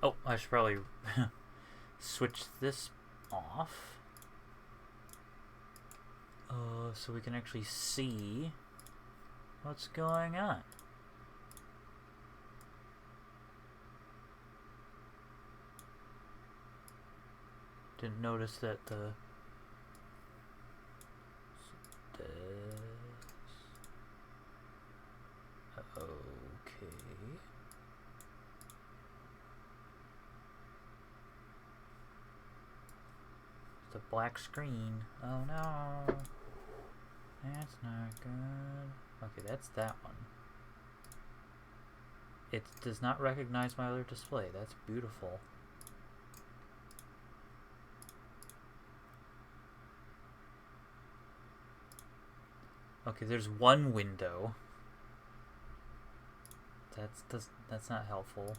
Oh, I should probably switch this off. So we can actually see what's going on. Didn't notice that the... Okay. The black screen. Oh no. That's not good. Okay, that's that one. It does not recognize my other display. That's beautiful. Okay, there's one window. That's not helpful.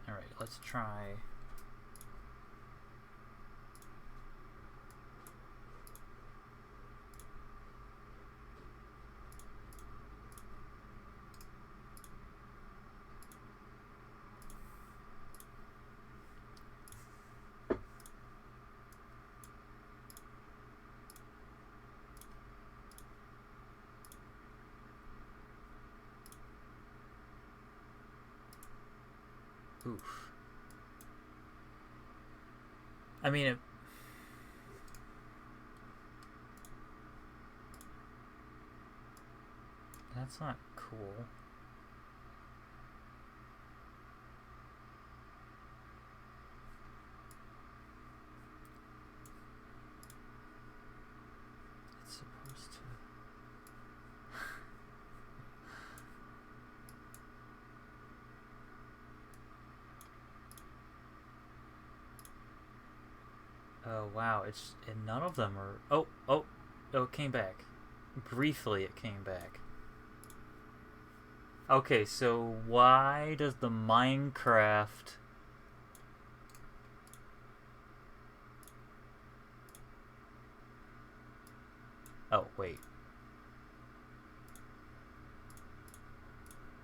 Alright, let's try. Oof. I mean, that's not cool. It's supposed to... Oh wow, it's... and none of them are... Oh, it came back. Briefly it came back. Okay, so why does the Minecraft... Oh, wait.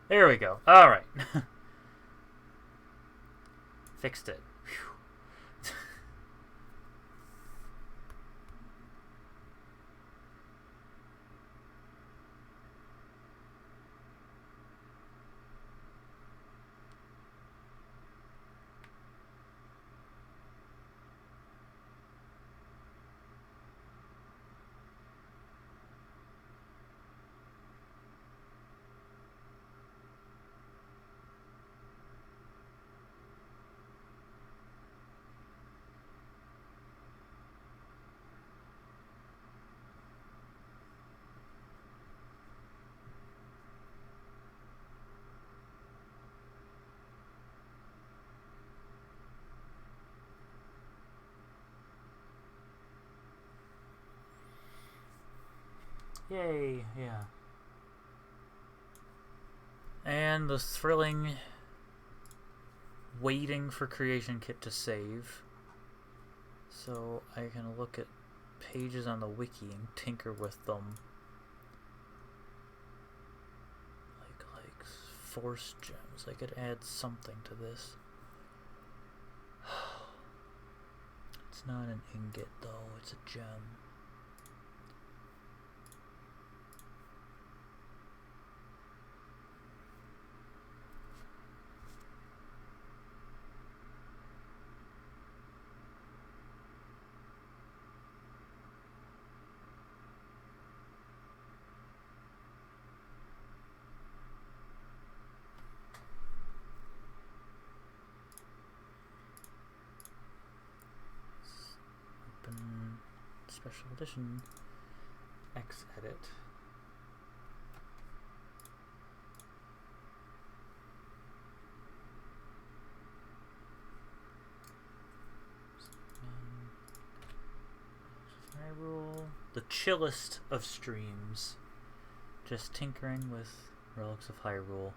There we go. Alright. Fixed it. Whew. Yay, yeah. And the thrilling waiting for Creation Kit to save. So I can look at pages on the wiki and tinker with them. Like force gems. I could add something to this. It's not an ingot though, it's a gem. Special edition X edit. Hyrule, the chillest of streams. Just tinkering with Relics of Hyrule.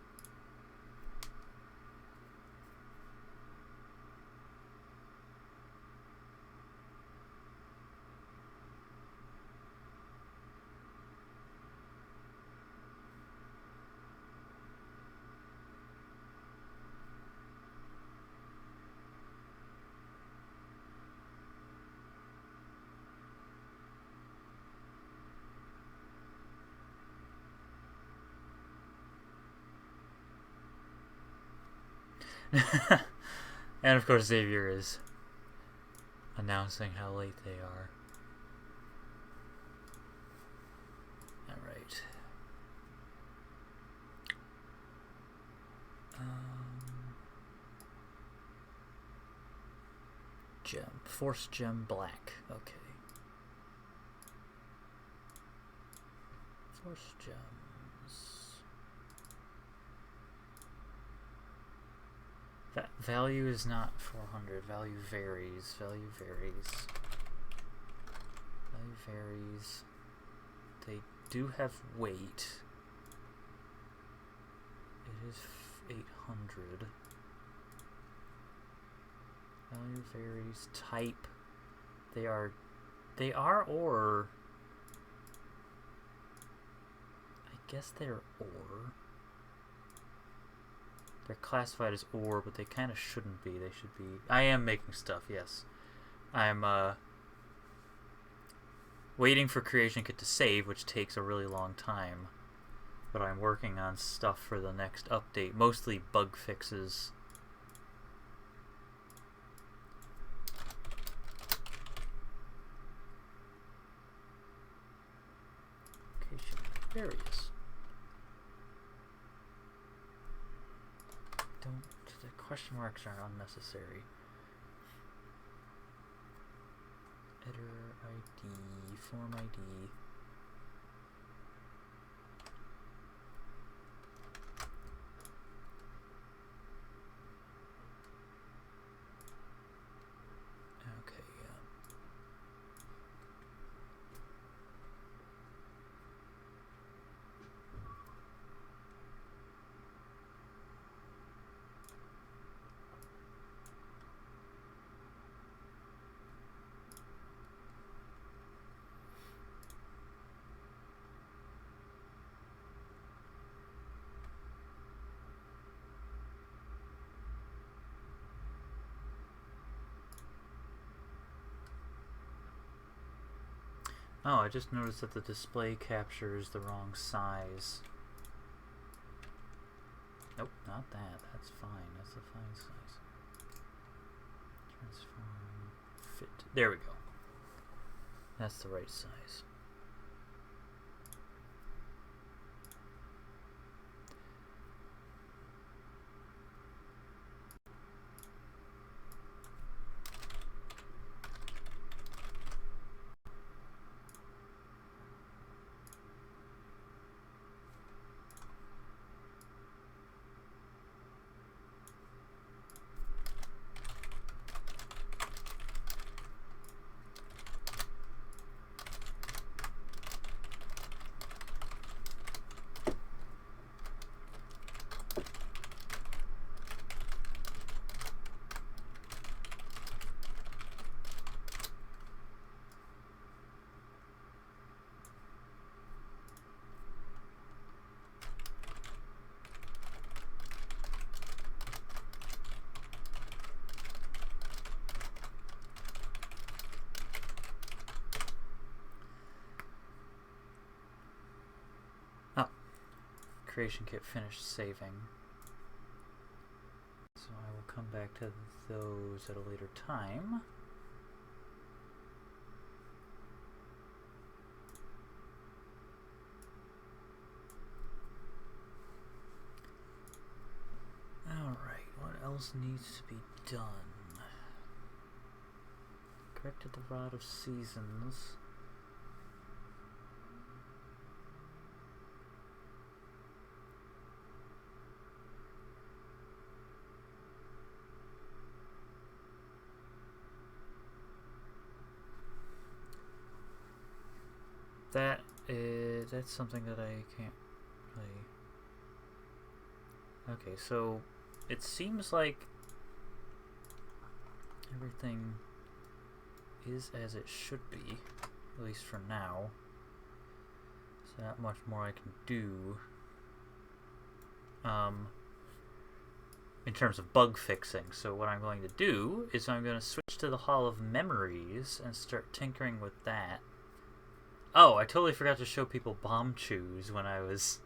And of course Xavier is announcing how late they are. Alright. Gem. Force gem black. Okay. Force gems. Value is not 400. Value varies. Value varies. Value varies. They do have weight. It is 800. Value varies. Type. They are ore. I guess they're ore. They're classified as ore, but they kind of shouldn't be. They should be... I am making stuff, yes. I'm, waiting for Creation Kit to save, which takes a really long time. But I'm working on stuff for the next update. Mostly bug fixes. Creation various. The question marks are unnecessary. Editor ID, form ID. Okay, yeah. Oh, I just noticed that the display captures the wrong size. Nope, not that. That's fine. That's a fine size. Transform. Fit. There we go. That's the right size. Creation Kit finished saving. So I will come back to those at a later time. Alright, what else needs to be done? Corrected the Rod of Seasons. That's something that I can't really... Okay, so it seems like everything is as it should be, at least for now. There's not much more I can do in terms of bug fixing. So what I'm going to do is I'm going to switch to the Hall of Memories and start tinkering with that. Oh, I totally forgot to show people Bombchus when I was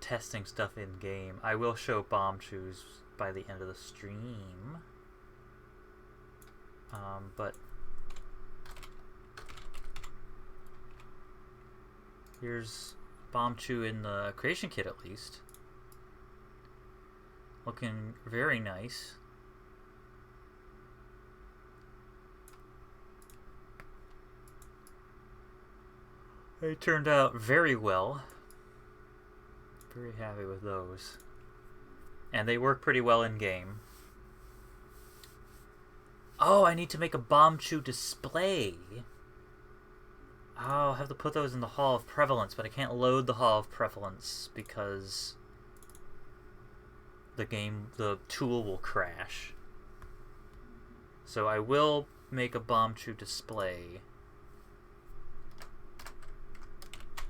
testing stuff in game. I will show Bombchus by the end of the stream. But here's Bombchu in the creation kit, at least. Looking very nice. They turned out very well. Very happy with those. And they work pretty well in game. Oh, I need to make a Bombchu display. Oh, I'll have to put those in the Hall of Prevalence, but I can't load the Hall of Prevalence because the tool will crash. So I will make a Bombchu display.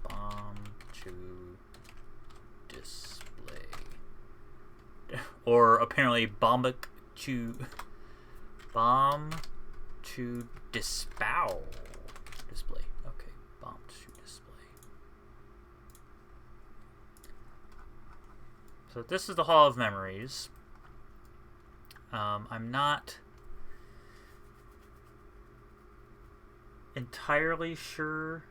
Bombchu display. Or apparently Bombchu dispow display. Okay, Bombchu display. So this is the Hall of Memories. I'm not entirely sure.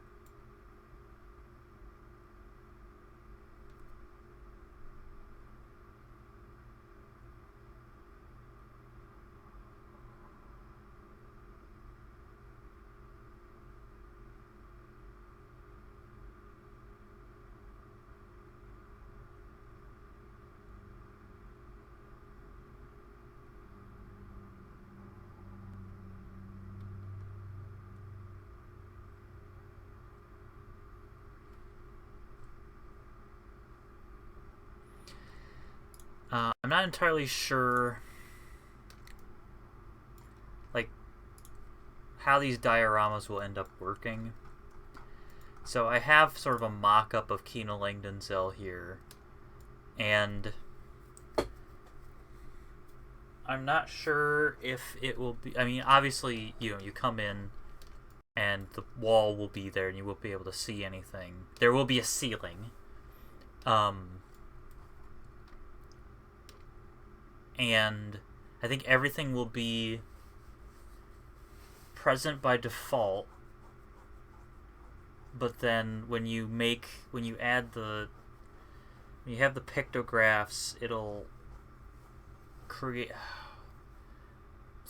I'm not entirely sure, like, how these dioramas will end up working. So I have sort of a mock-up of Kino Langdonzell here, and I'm not sure if it will be. I mean, obviously, you come in, and the wall will be there, and you won't be able to see anything. There will be a ceiling. And I think everything will be present by default, but then when you have the pictographs, it'll create.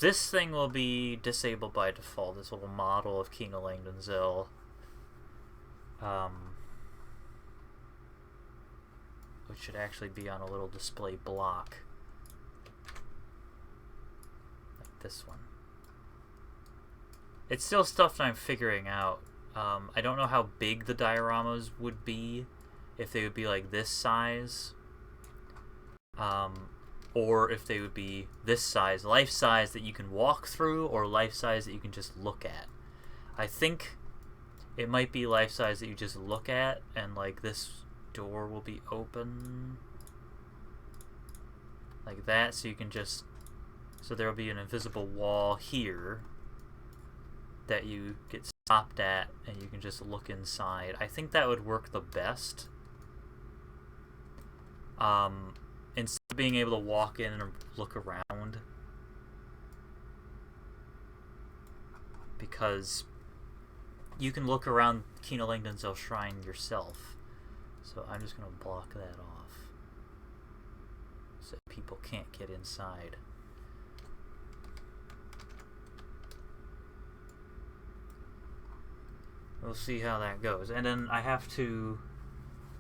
This thing will be disabled by default, this little model of Kino Langdonzell. Which should actually be on a little display block. This one. It's still stuff that I'm figuring out. I don't know how big the dioramas would be, if they would be like this size, or if they would be this size, life size that you can walk through, or life size that you can just look at. I think it might be life size that you just look at, and like this door will be open like that, so you can just. So there will be an invisible wall here that you get stopped at, and you can just look inside. I think that would work the best. Instead of being able to walk in and look around. Because you can look around Kino Langdonzell Shrine yourself. So I'm just going to block that off. So people can't get inside. We'll see how that goes. And then I have to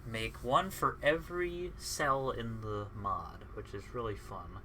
make one for every cell in the mod, which is really fun.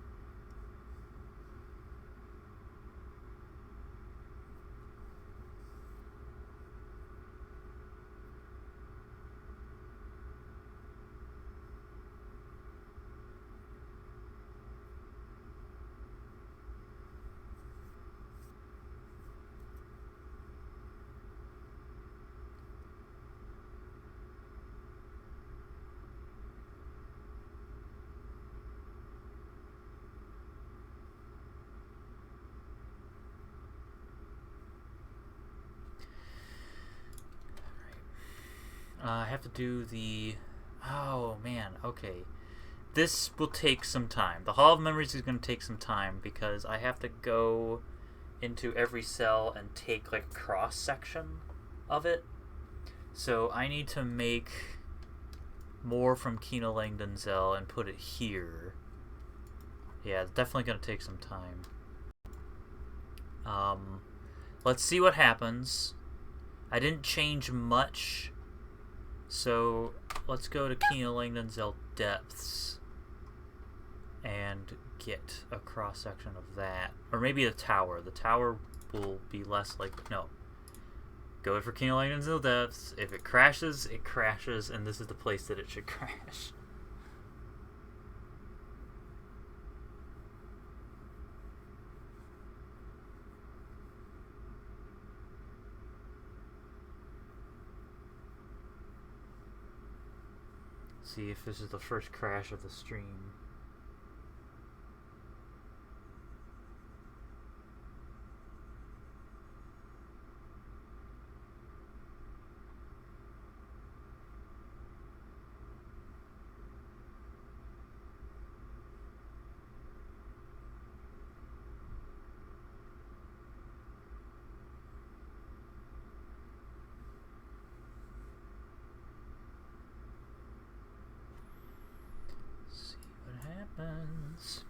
I have to do the... Oh, man. Okay. This will take some time. The Hall of Memories is going to take some time because I have to go into every cell and take like a cross section of it. So I need to make more from Kina Langdon Zell and put it here. Yeah, it's definitely going to take some time. Let's see what happens. I didn't change much, so let's go to Kina Langdon Zell Depths and get a cross section of that. Or maybe the tower. The tower will be less like... No. Go for Kina Langdon Zell Depths. If it crashes, it crashes, and this is the place that it should crash. See if this is the first crash of the stream. Happens.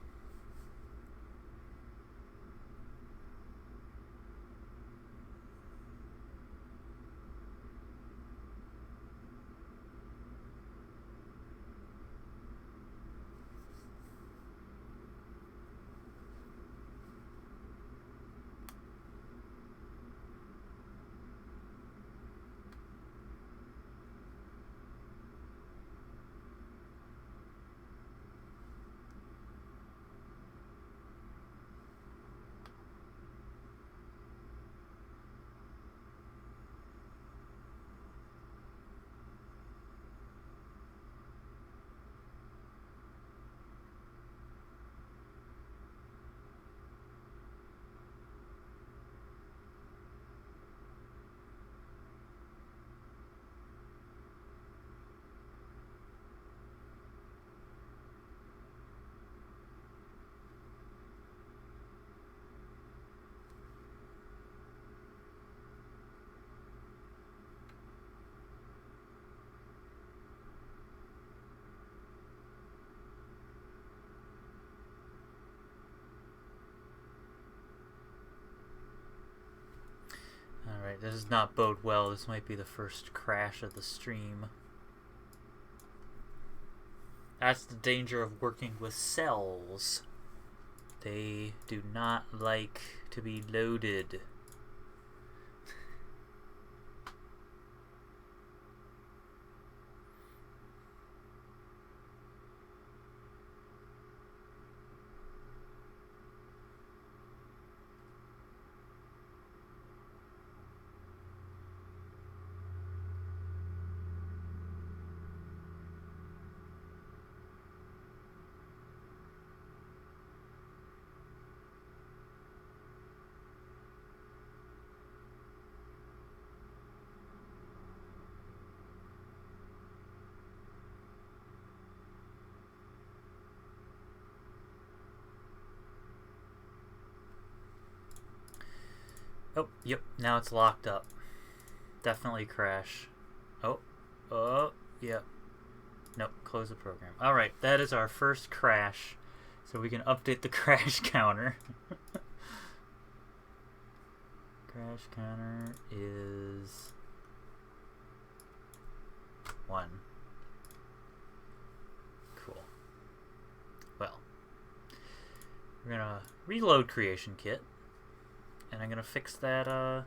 Alright, this does not bode well. This might be the first crash of the stream. That's the danger of working with cells. They do not like to be loaded. Oh, yep, now it's locked up. Definitely crash. Oh, yep. Nope, close the program. Alright, that is our first crash. So we can update the crash counter. Crash counter is 1. Cool. Well, we're gonna reload creation kit. And I'm gonna fix that, info.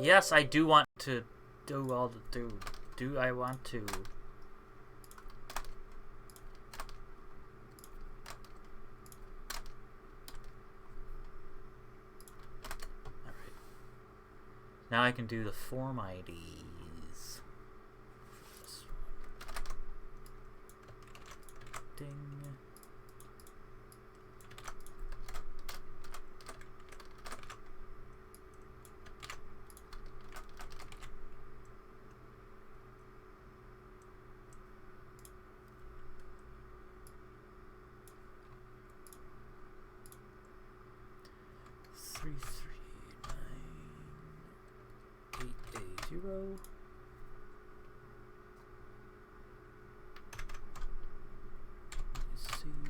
Yes, I do want to do all the do I want to? Alright. Now I can do the form IDs. Ding. 3398A0. Let's see.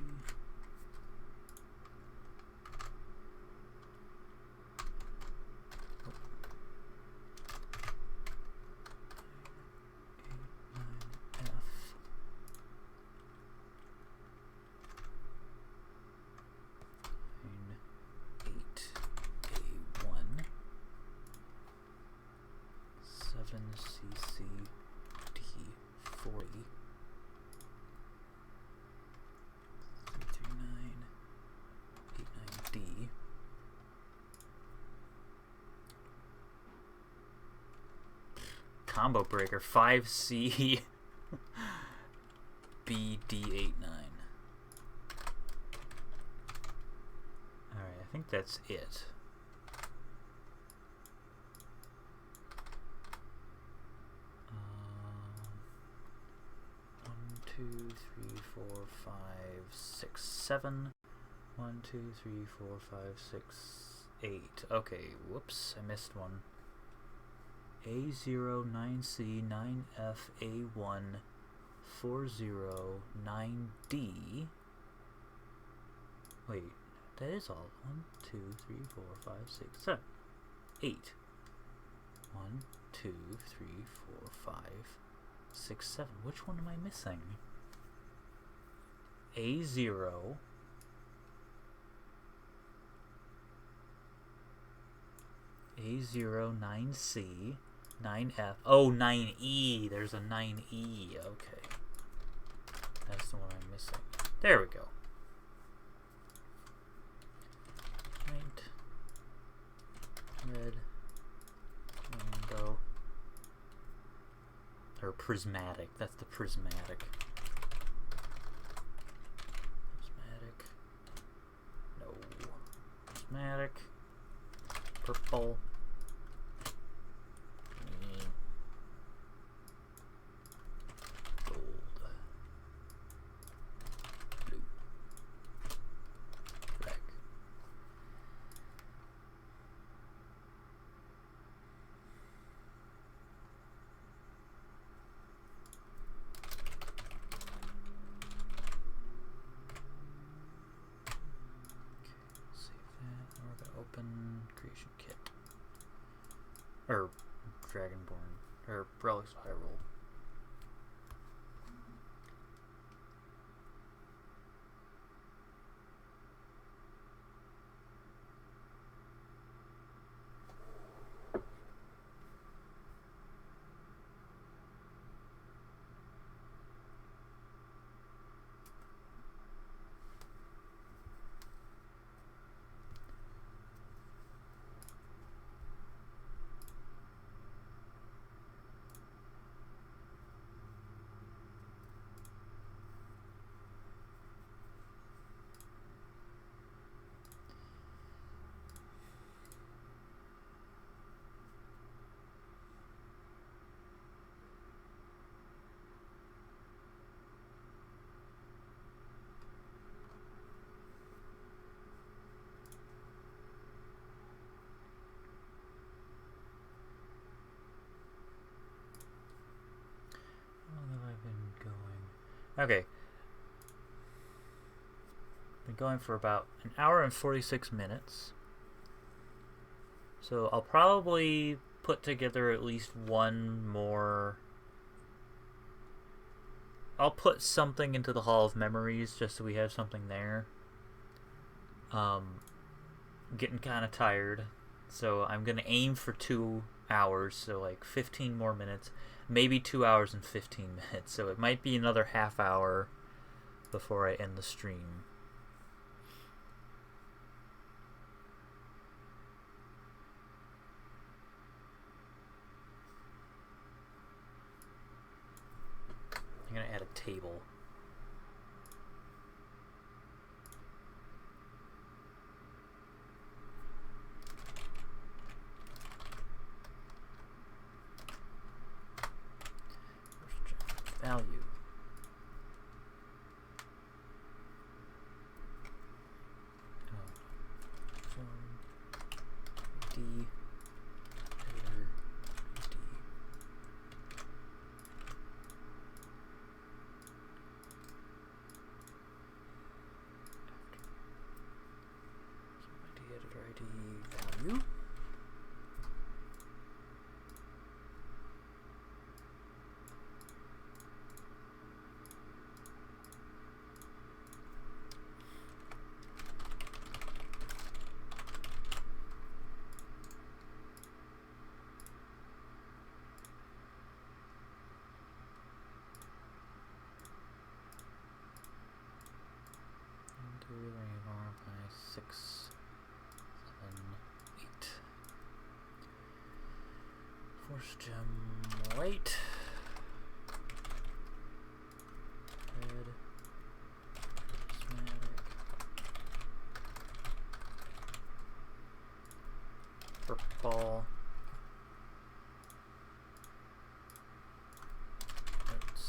CCD40 33989D combo breaker 5C BD89. Alright, I think that's it. 1, 2, 3, 4, 5, 6, 7. 1, 2, 3, 4, 5, 6, 8. Okay, whoops, I missed one. A0, 9C, 9F, A1, 40, 9D. Wait, that is all. 1, 2, 3, 4, 5, 6, 7. 8. 1, 2, 3, 4, 5, 6, 7. Which one am I missing? A0. A0, 9C, 9F. Oh, 9E. There's a 9E. Okay. That's the one I'm missing. There we go. Right. Red. Rainbow. Or prismatic. That's the prismatic. Prismatic. No. Prismatic. Purple. Green. Gold. Blue. Black. Open creation kit. Or Dragonborn. Or Relics of Hyrule. Okay. Been going for about an hour and 46 minutes. So I'll probably put together at least one more. I'll put something into the Hall of Memories just so we have something there. Getting kind of tired. So I'm going to aim for 2 hours, so like 15 more minutes. Maybe 2 hours and 15 minutes. So it might be another half hour before I end the stream. I'm going to add a table. Value. editor ID. Editor ID value. By 6, 7, 8. Force gem white. Red. Prismatic. Purple. Notes.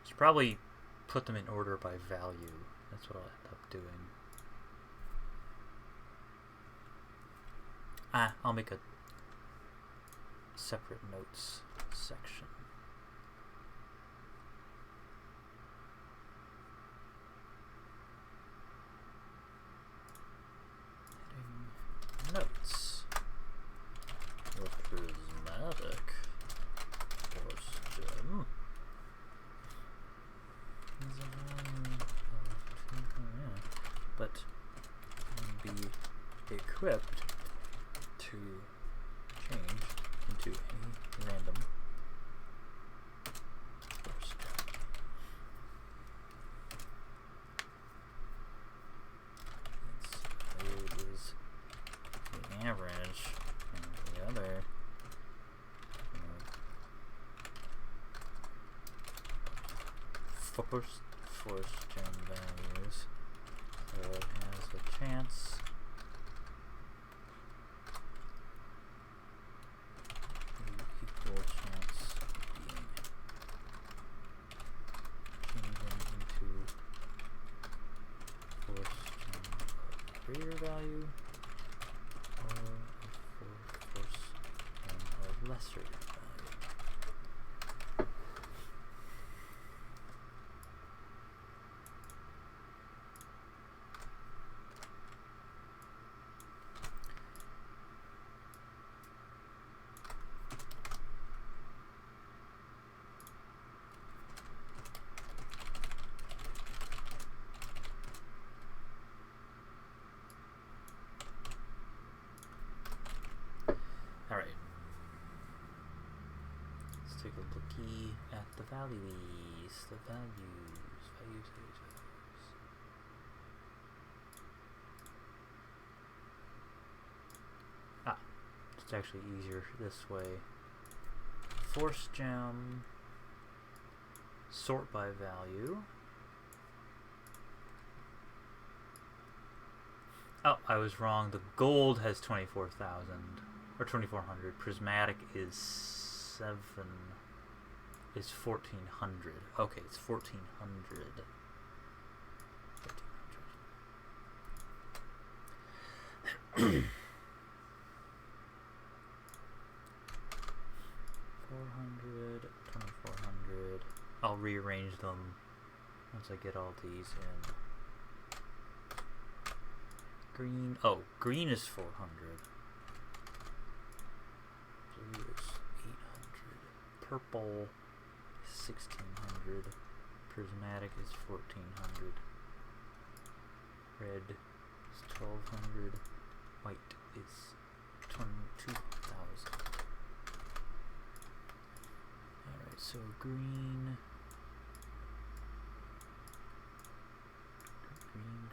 Should probably put them in order by value. That's what I'll end up doing. I'll make a separate notes section. Heading notes. The prismatic force gem. But can be equipped to change into any random force gem. Its value is the average, and the other force gem values. So it has a chance equal chance being changing into force gem of greater value or force gem of lesser value. Alright. Let's take a lookie at the values. The values. It's actually easier this way. Force gem. Sort by value. Oh, I was wrong. The gold has 24,000 or 2,400. Prismatic is 1,400. Okay, it's 1,400. 400, 2,400. I'll rearrange them once I get all these in. Green. Oh, green is 400. Blue is 800. Purple is 1,600. Prismatic is 1,400. Red is 1,200. White is 22,000. Alright, so green. Green.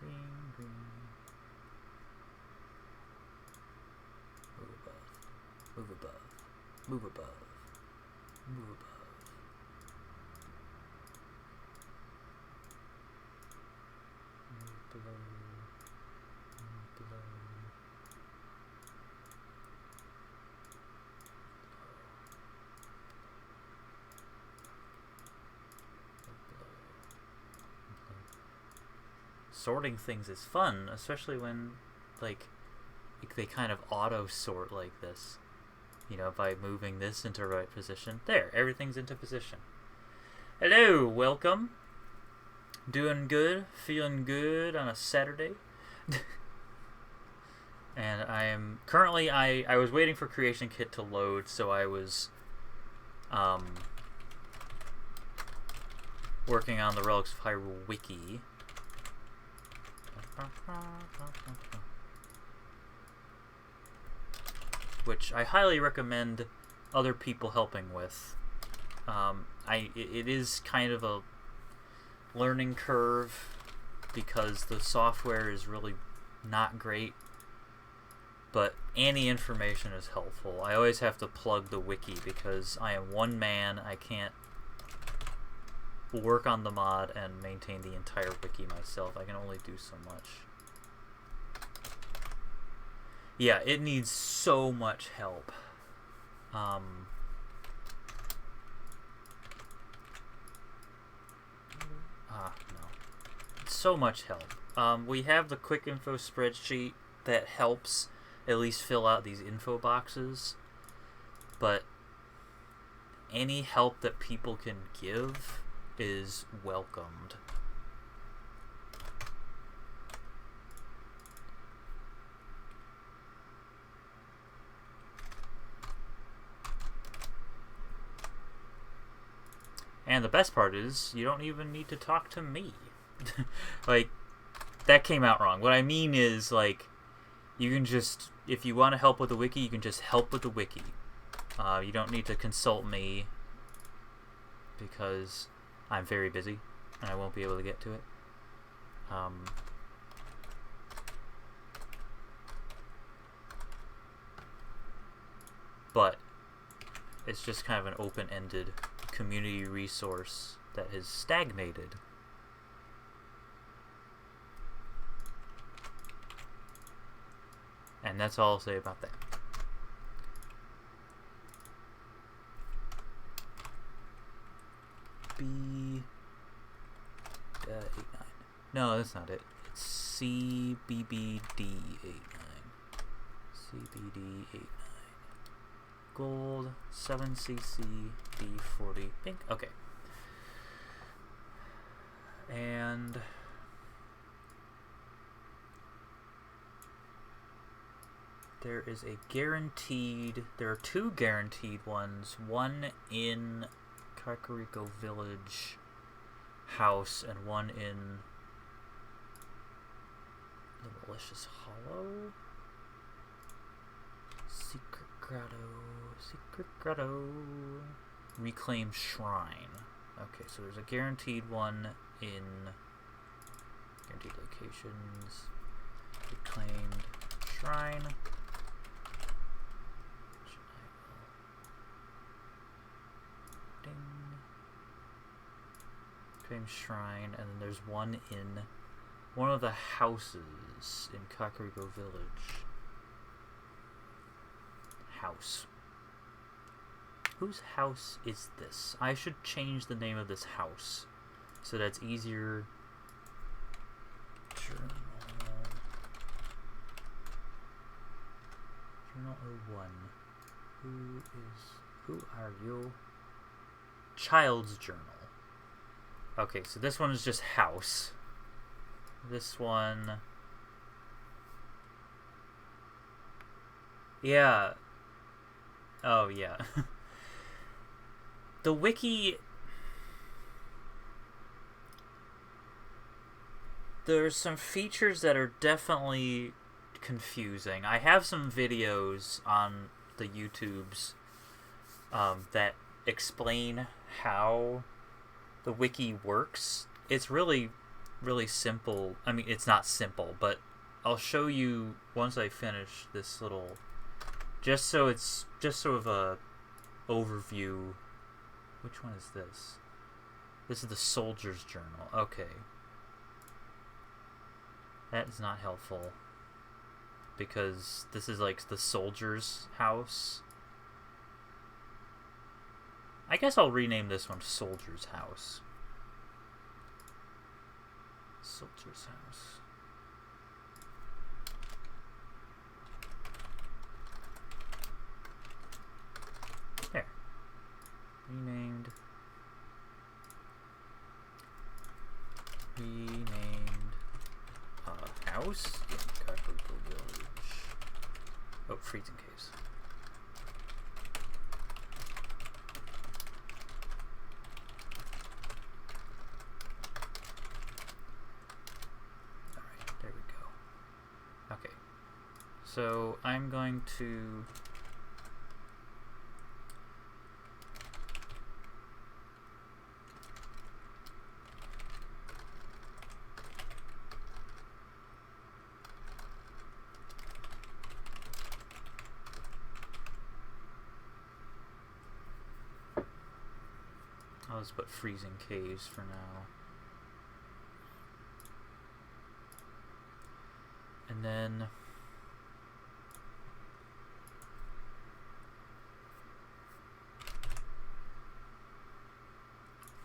Move above. Move above. Move above. Move below. Move below. sorting things is fun, especially when, like, they kind of auto-sort like this. You know, by moving this into right position. There, everything's into position. Hello, welcome. Doing good, feeling good on a Saturday. And I am currently, I was waiting for Creation Kit to load, so I was working on the Relics of Hyrule wiki. Which I highly recommend other people helping with. It is kind of a learning curve because the software is really not great, but any information is helpful. I always have to plug the wiki because I am one man. I can't work on the mod and maintain the entire wiki myself. I can only do so much. Yeah, it needs so much help. No. So much help. We have the quick info spreadsheet that helps at least fill out these info boxes, but any help that people can give is welcomed. And the best part is, you don't even need to talk to me. Like, that came out wrong. What I mean is, like, you can just, if you want to help with the wiki, you can just help with the wiki. You don't need to consult me because I'm very busy and I won't be able to get to it. But it's just kind of an open-ended community resource that has stagnated. And that's all I'll say about that. B 89. No, that's not it. It's CBBD 89. CBD 89. Gold 7cc D40 pink. Okay. And there is a guaranteed, there are two guaranteed ones, one in Kakariko Village house and one in the Malicious Hollow? Secret Grotto, Reclaimed Shrine. Okay, so there's a guaranteed one in guaranteed locations, Reclaimed Shrine. Reclaimed Shrine, and then there's one in one of the houses in Kakariko Village. House. Whose house is this? I should change the name of this house so that's easier. Journal 01. Who are you? Child's Journal. Okay, so this one is just house. This one, yeah. Oh, yeah. The wiki, there's some features that are definitely confusing. I have some videos on the YouTubes that explain how the wiki works. It's really, really simple. I mean, it's not simple, but I'll show you once I finish this little, just so it's just sort of a overview. Which one is this? This is the Soldier's Journal. Okay. That is not helpful, because this is like the soldier's house. I guess I'll rename this one Soldier's House. Soldier's house. There. Renamed. House in Hyrule Village. Oh, freezing caves. Alright, there we go. Okay. So I'm going to I'll just put freezing caves for now. And then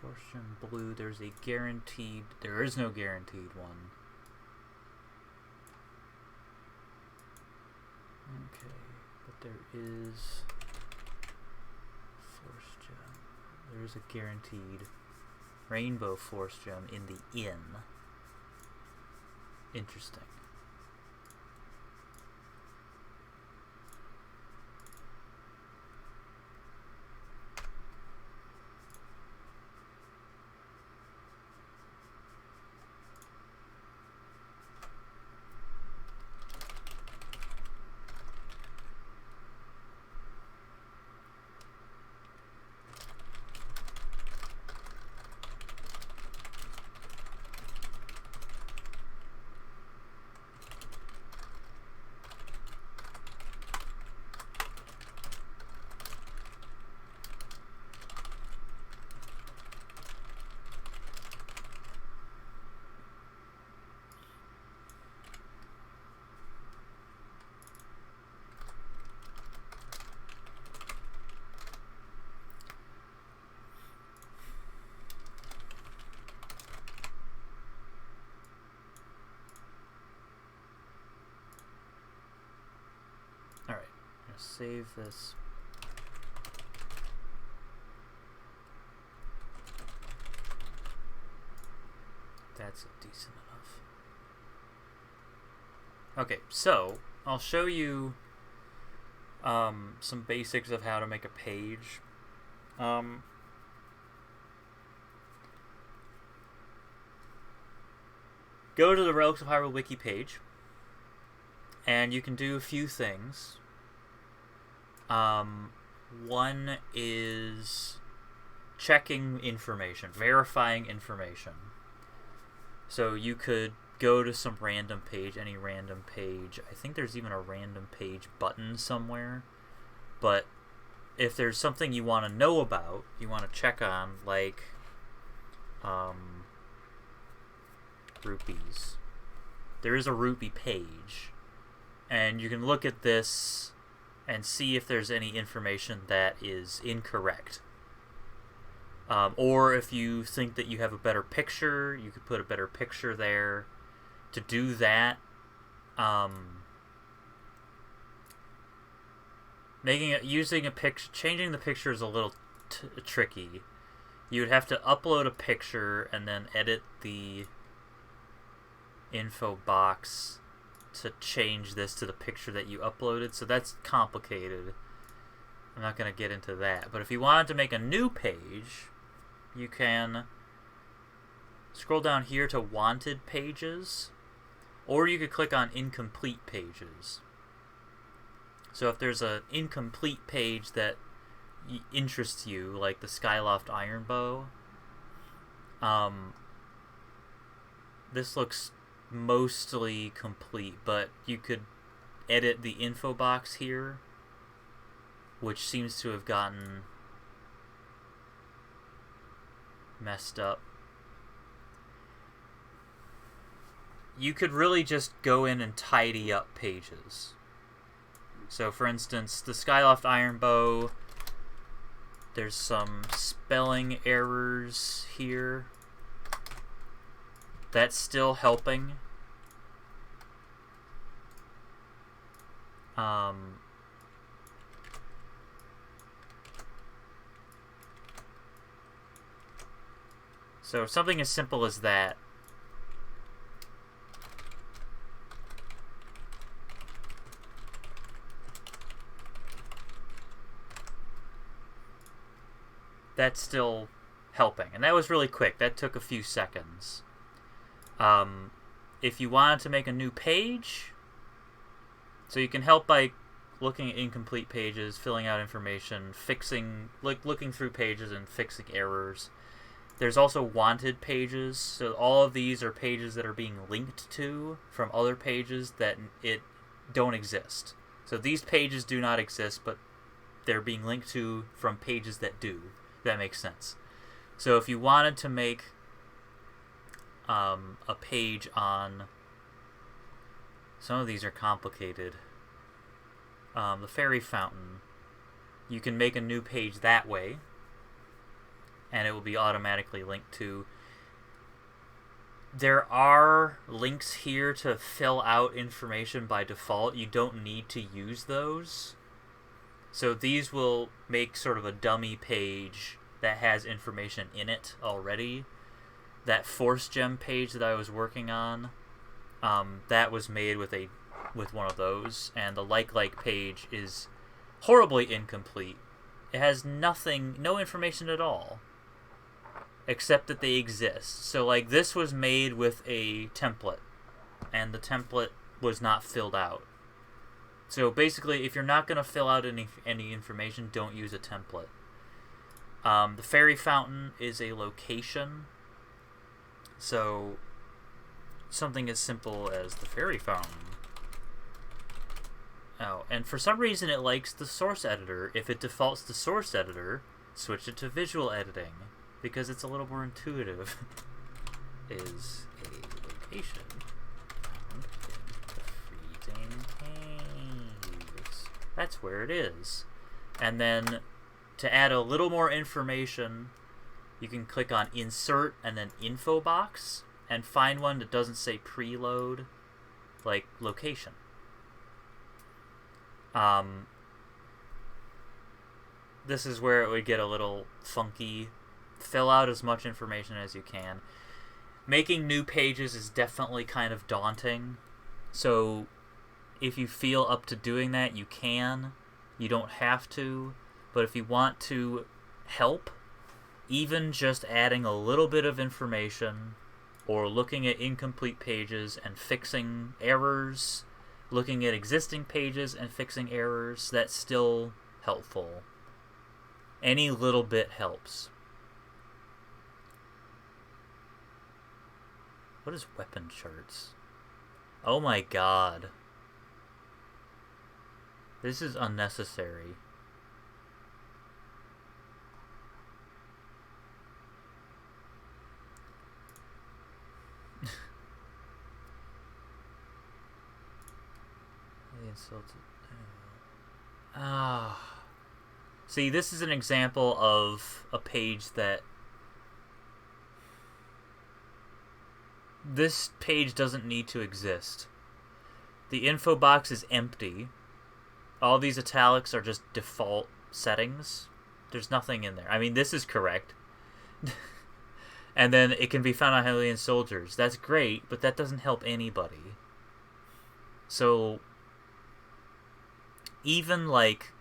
Fortune Blue, there's a guaranteed, there is no guaranteed one. Okay, but there is Force Gem. There is a guaranteed Rainbow Force Gem in the inn. Interesting. Save this. That's decent enough. Okay, so I'll show you some basics of how to make a page. Go to the Relics of Hyrule wiki page, and you can do a few things. One is checking information, verifying information. So you could go to some random page, any random page. I think there's even a random page button somewhere. But if there's something you want to know about, you want to check on, like rupees. There is a rupee page, and you can look at this and see if there's any information that is incorrect. Or if you think that you have a better picture, you could put a better picture there. To do that, changing the picture is a little tricky. You would have to upload a picture and then edit the info box to change this to the picture that you uploaded, so that's complicated. I'm not going to get into that. But if you wanted to make a new page, you can scroll down here to wanted pages, or you could click on incomplete pages. So if there's an incomplete page that interests you, like the Skyloft Iron Bow, this looks mostly complete, but you could edit the info box here, which seems to have gotten messed up. You could really just go in and tidy up pages. So for instance, the Skyloft Iron Bow, there's some spelling errors here. that's still helping. So something as simple as that. That's still helping. And that was really quick. That took a few seconds. If you wanted to make a new page, so you can help by looking at incomplete pages, filling out information, fixing, looking through pages and fixing errors. There's also wanted pages. So all of these are pages that are being linked to from other pages that don't exist. So these pages do not exist, but they're being linked to from pages that do. That makes sense. So if you wanted to make a page on, some of these are complicated, the fairy fountain, you can make a new page that way, and it will be automatically linked to. There are links here to fill out information by default. You don't need to use those. So these will make sort of a dummy page that has information in it already. That Force Gem page that I was working on, that was made with one of those, and the like page is horribly incomplete. It has no information at all, except that they exist. So like this was made with a template, and the template was not filled out. So basically, if you're not going to fill out any information, don't use a template. The fairy fountain is a location. So something as simple as the fairy fountain. Oh, and for some reason it likes the source editor. If it defaults to source editor, switch it to visual editing, because it's a little more intuitive. Is a location found in the freezing caves. That's where it is. And then to add a little more information, you can click on Insert and then Info Box and find one that doesn't say preload, like location. This is where it would get a little funky. Fill out as much information as you can. Making new pages is definitely kind of daunting. So if you feel up to doing that, you can. You don't have to. But if you want to help, even just adding a little bit of information or looking at incomplete pages and fixing errors, looking at existing pages and fixing errors, that's still helpful. Any little bit helps. What is weapon charts? Oh my god. This is unnecessary. See, this is an example of a page that... This page doesn't need to exist. The info box is empty. All these italics are just default settings. There's nothing in there. I mean, this is correct. And then it can be found on Hylian soldiers. That's great, but that doesn't help anybody. So, even like,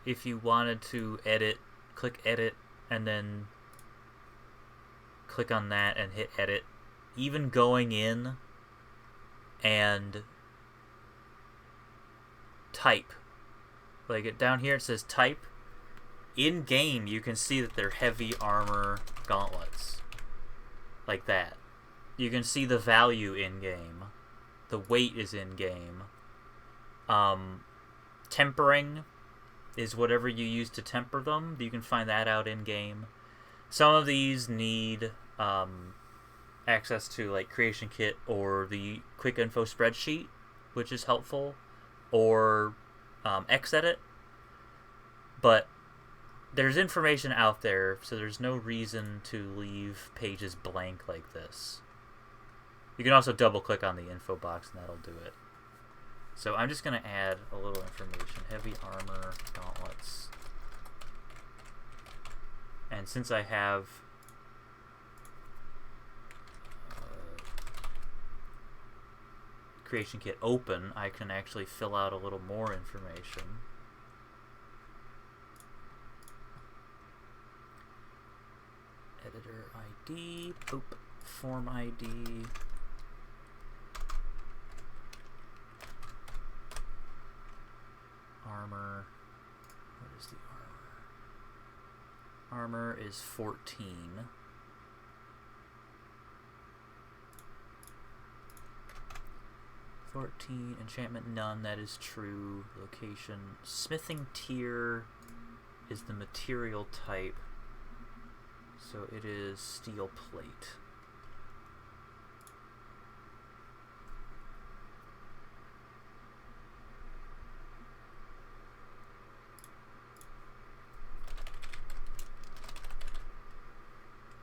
if you wanted to edit, click edit, and then click on that and hit edit, even going in and type, like down here it says type, in game you can see that they're heavy armor gauntlets, like that. You can see the value in game. The weight is in game. Tempering is whatever you use to temper them. You can find that out in game. Some of these need access to like Creation Kit or the Quick Info spreadsheet, which is helpful, or Xedit. But there's information out there, so there's no reason to leave pages blank like this. You can also double click on the info box and that'll do it. So I'm just going to add a little information. Heavy armor, gauntlets. And since I have creation kit open, I can actually fill out a little more information. Editor ID, poop, form ID. Armor. What is the armor? Armor is 14. Enchantment none, that is true. Location. Smithing tier is the material type. So it is steel plate.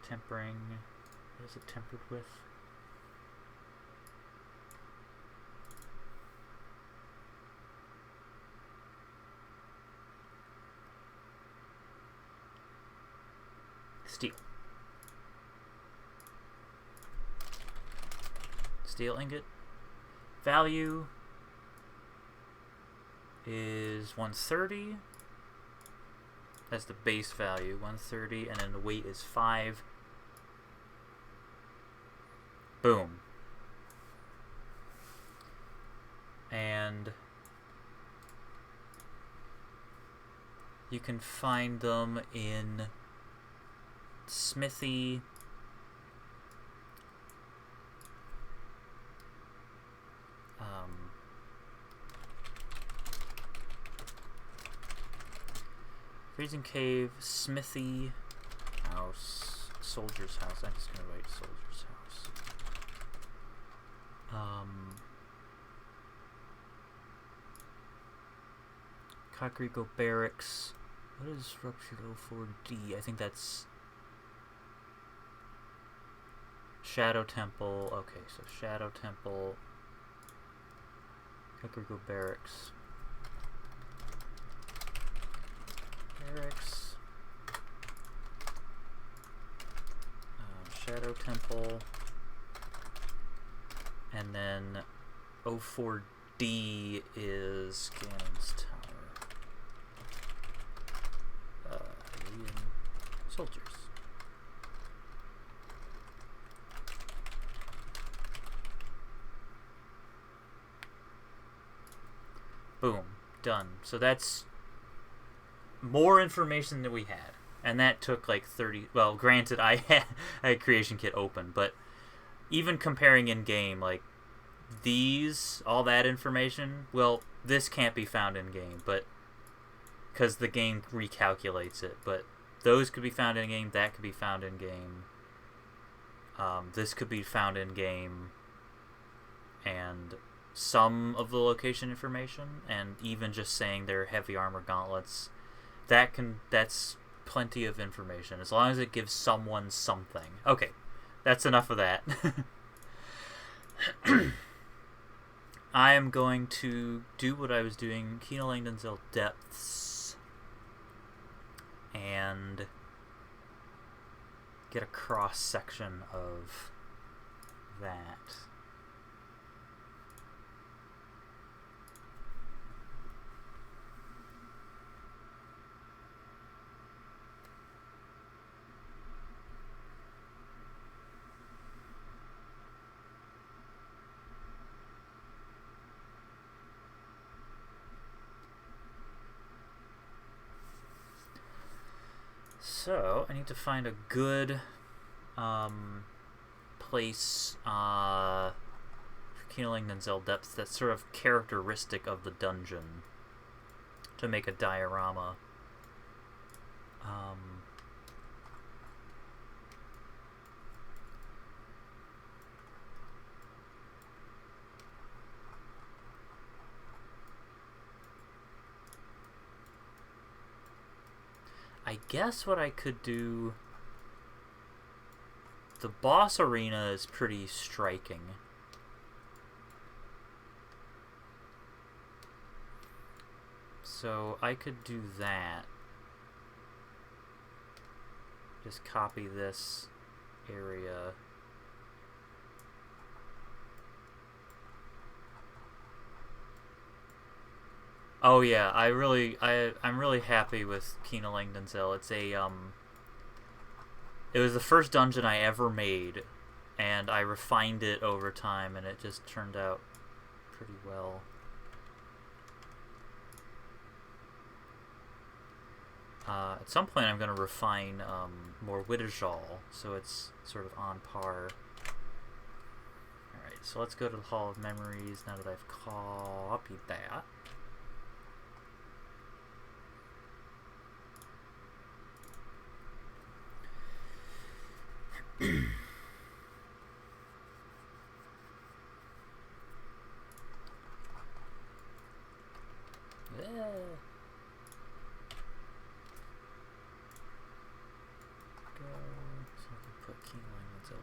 Tempering. What is it tempered with? Steel. Steel ingot. Value is 130. That's the base value, 130, and then the weight is 5. Boom. And you can find them in Smithy, Freezing Cave, Smithy, House, Soldier's House. I'm just gonna write Soldier's House. Kakariko Barracks. What is Ruptured 04D? I think that's Shadow Temple. Okay, so Shadow Temple, Kakariko Barracks. Shadow Temple, and then 04D is Ganon's Tower. Soldiers. Boom. Done. So that's more information than we had. And that took like 30... Well, granted, I had Creation Kit open, but even comparing in-game, like, these, all that information, well, this can't be found in-game, but... Because the game recalculates it, but those could be found in-game, that could be found in-game. This could be found in-game, and some of the location information, and even just saying they're heavy armor gauntlets, that's plenty of information, as long as it gives someone something. Okay, that's enough of that. I am going to do what I was doing, Kino Langdon's Depths, and get a cross-section of that. So, I need to find a good place for Kino Langdon's Depths that's sort of characteristic of the dungeon to make a diorama. I guess what I could do the boss arena is pretty striking. So I could do that. Just copy this area. Oh yeah, I'm really happy with Kina Langdon's Hill. It's a it was the first dungeon I ever made, and I refined it over time, and it just turned out pretty well. At some point I'm going to refine more Wittejal, so it's sort of on par. Alright, so let's go to the Hall of Memories now that I've copied that.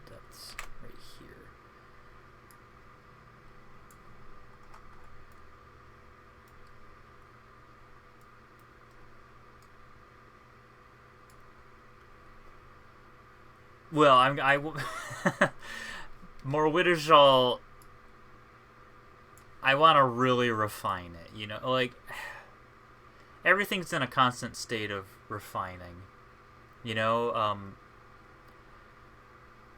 Depths right here. Well, more Wittejal. I want to really refine it. You know, like everything's in a constant state of refining. You know,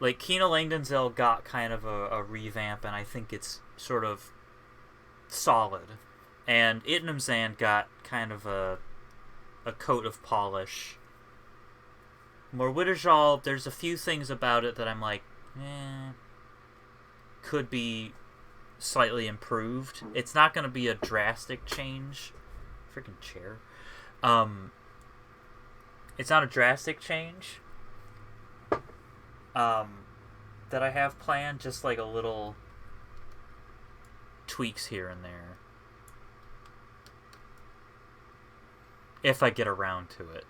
like, Kina Langdon's Hill got kind of a revamp, and I think it's sort of solid. And Itnum Zand got kind of a coat of polish. More Wittejal, there's a few things about it that I'm like, could be slightly improved. It's not going to be a drastic change. Freaking chair. It's not a drastic change. That I have planned, just like a little tweaks here and there. If I get around to it.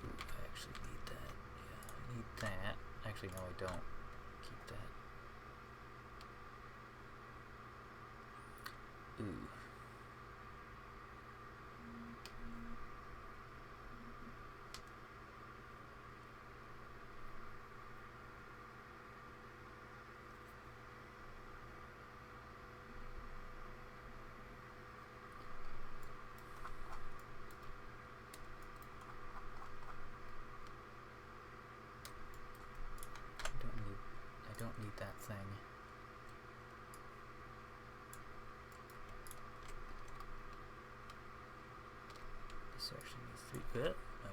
Ooh, I actually need that. Yeah, I need that. Actually, no, I don't. Keep that. Ooh. I don't need that thing. This actually needs 3-bit. No.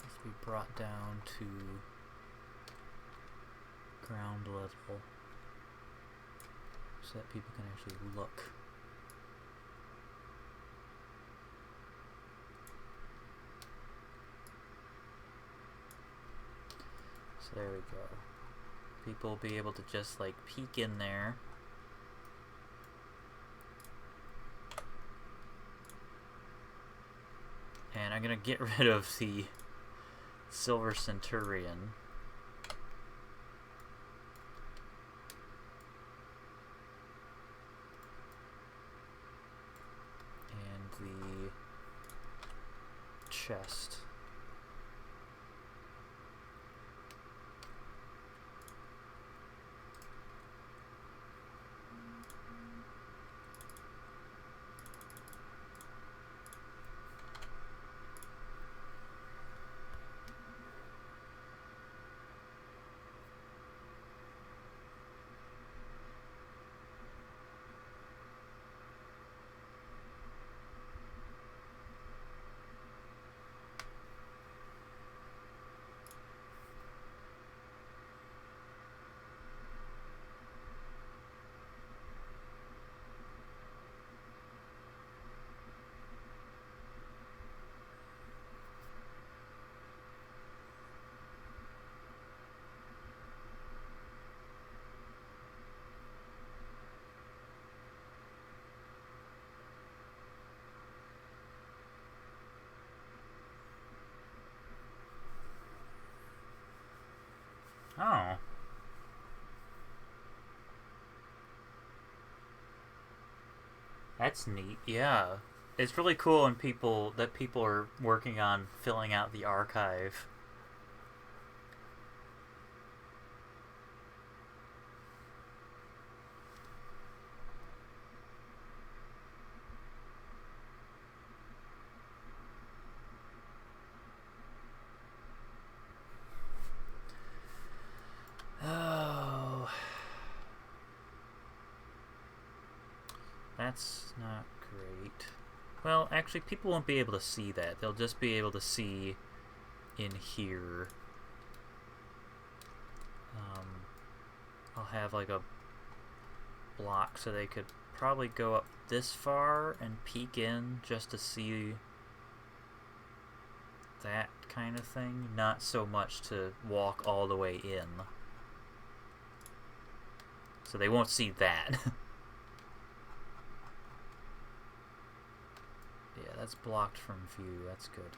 Needs to be brought down to ground level so that people can actually look. So there we go. People will be able to just like peek in there. And I'm gonna get rid of the Silver Centurion. And the chest. Oh. That's neat. Yeah. It's really cool when people are working on filling out the archive. Oh. That's not great. Well, actually, people won't be able to see that. They'll just be able to see in here. I'll have like a block so they could probably go up this far and peek in just to see that kind of thing. Not so much to walk all the way in. So they won't see that. Yeah, that's blocked from view. That's good.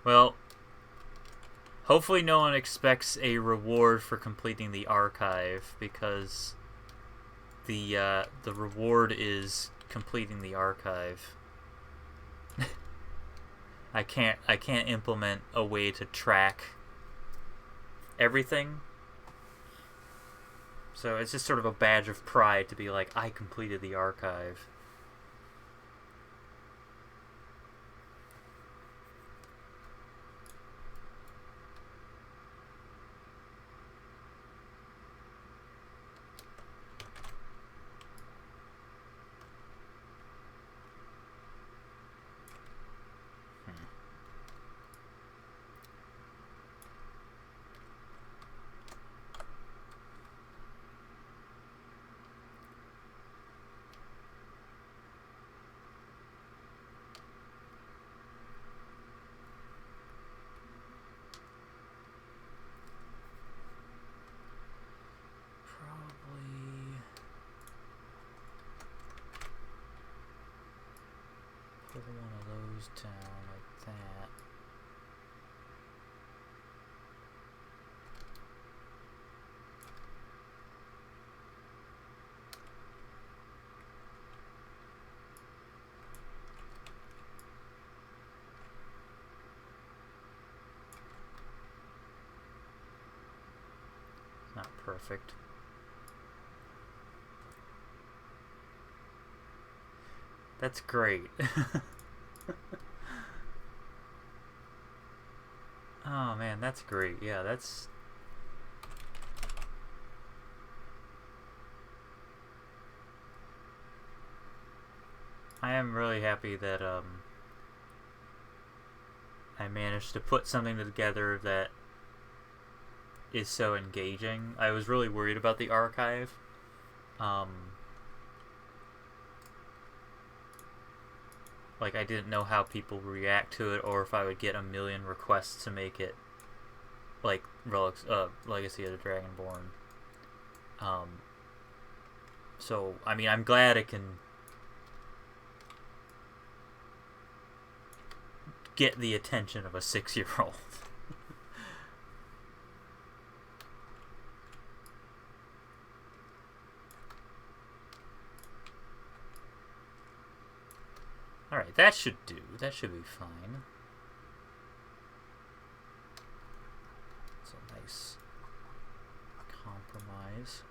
Well, hopefully no one expects a reward for completing the archive, because the reward is completing the archive. I can't implement a way to track everything. So it's just sort of a badge of pride to be like, I completed the archive. Pull one of those down like that. Not perfect. That's great. Oh man, that's great. Yeah, that's... I am really happy that I managed to put something together that is so engaging. I was really worried about the archive. Like, I didn't know how people would react to it, or if I would get a million requests to make it like Relics, Legacy of the Dragonborn. So, I mean, I'm glad it can get the attention of a 6-year-old. Alright, that should do. That should be fine. It's a nice compromise.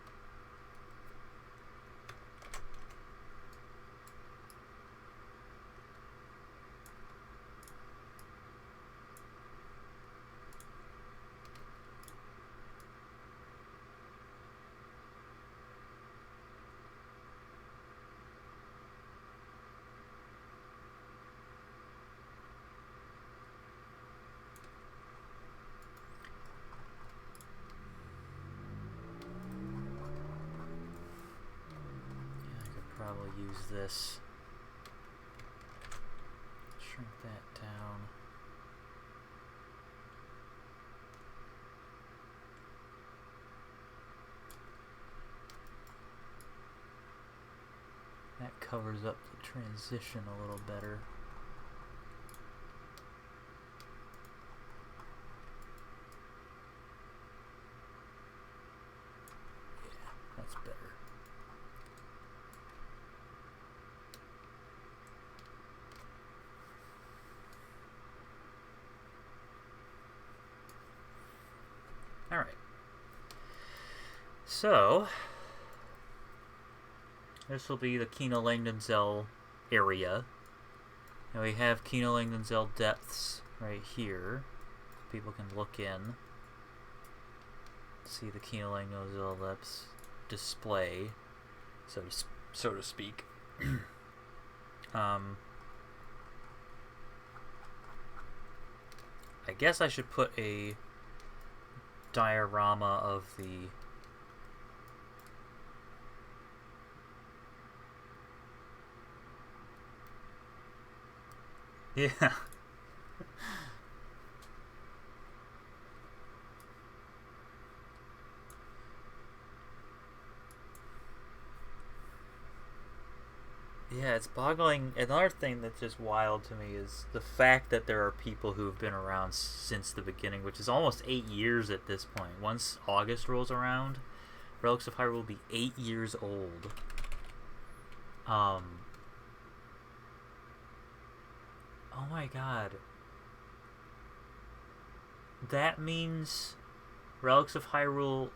use this. Shrink that down. That covers up the transition a little better. Yeah, that's better. Alright. So, this will be the Kino Langdonzell area. And we have Kino Langdonzell depths right here. People can look in. See the Kino Langdonzell depths display, so to speak. I guess I should put a diorama of the yeah. Yeah, it's boggling. Another thing that's just wild to me is the fact that there are people who have been around since the beginning, which is almost 8 years at this point. Once August rolls around, Relics of Hyrule will be 8 years old. Oh my god. That means Relics of Hyrule...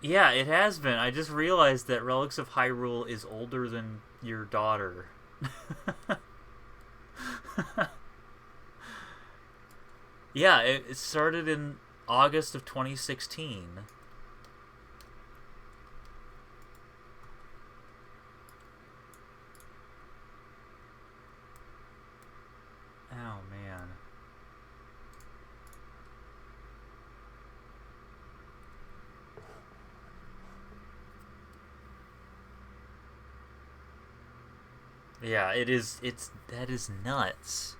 Yeah, it has been. I just realized that Relics of Hyrule is older than your daughter. Yeah, it started in August of 2016. Oh, man. Yeah, that is nuts.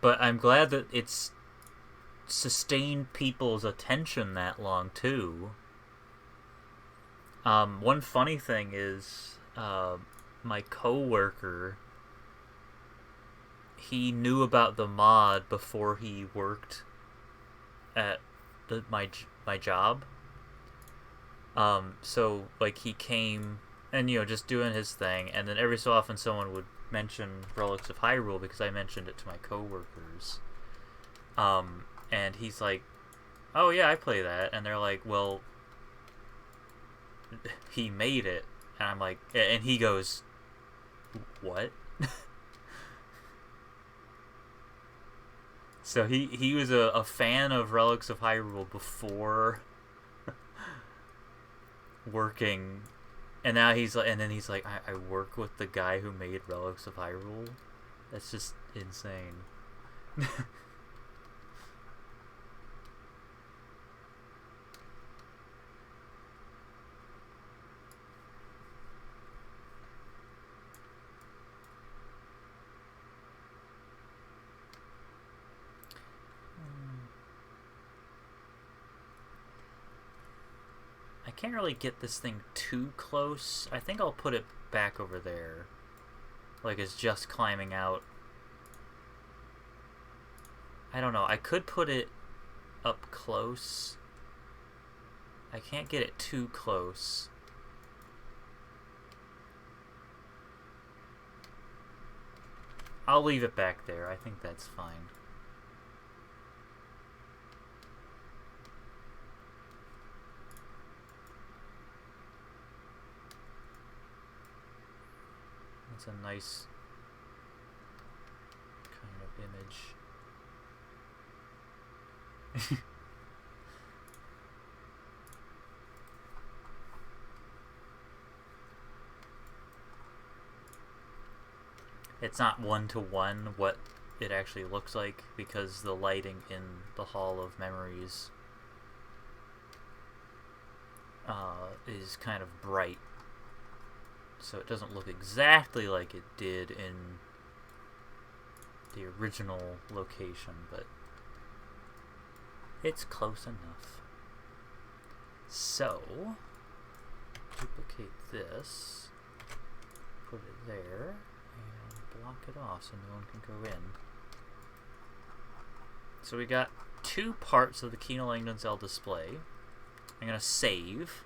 But I'm glad that it's sustained people's attention that long, too. One funny thing is, my coworker, he knew about the mod before he worked at my job. So, like, he came and, just doing his thing, and then every so often someone would mention Relics of Hyrule because I mentioned it to my coworkers. And he's like, oh yeah, I play that. And they're like, well, he made it. And I'm like, and he goes, what? So he was a fan of Relics of Hyrule before working, and now he's like, and then he's like, I work with the guy who made Relics of Hyrule. That's just insane. I can't really get this thing too close. I think I'll put it back over there. Like it's just climbing out. I don't know. I could put it up close. I can't get it too close. I'll leave it back there. I think that's fine. It's a nice kind of image. it's not one-to-one what it actually looks like, because the lighting in the Hall of Memories is kind of bright, so it doesn't look exactly like it did in the original location, but it's close enough. So, duplicate this, put it there, and block it off so no one can go in. So we got 2 parts of the Kino Langdonzell display. I'm going to save.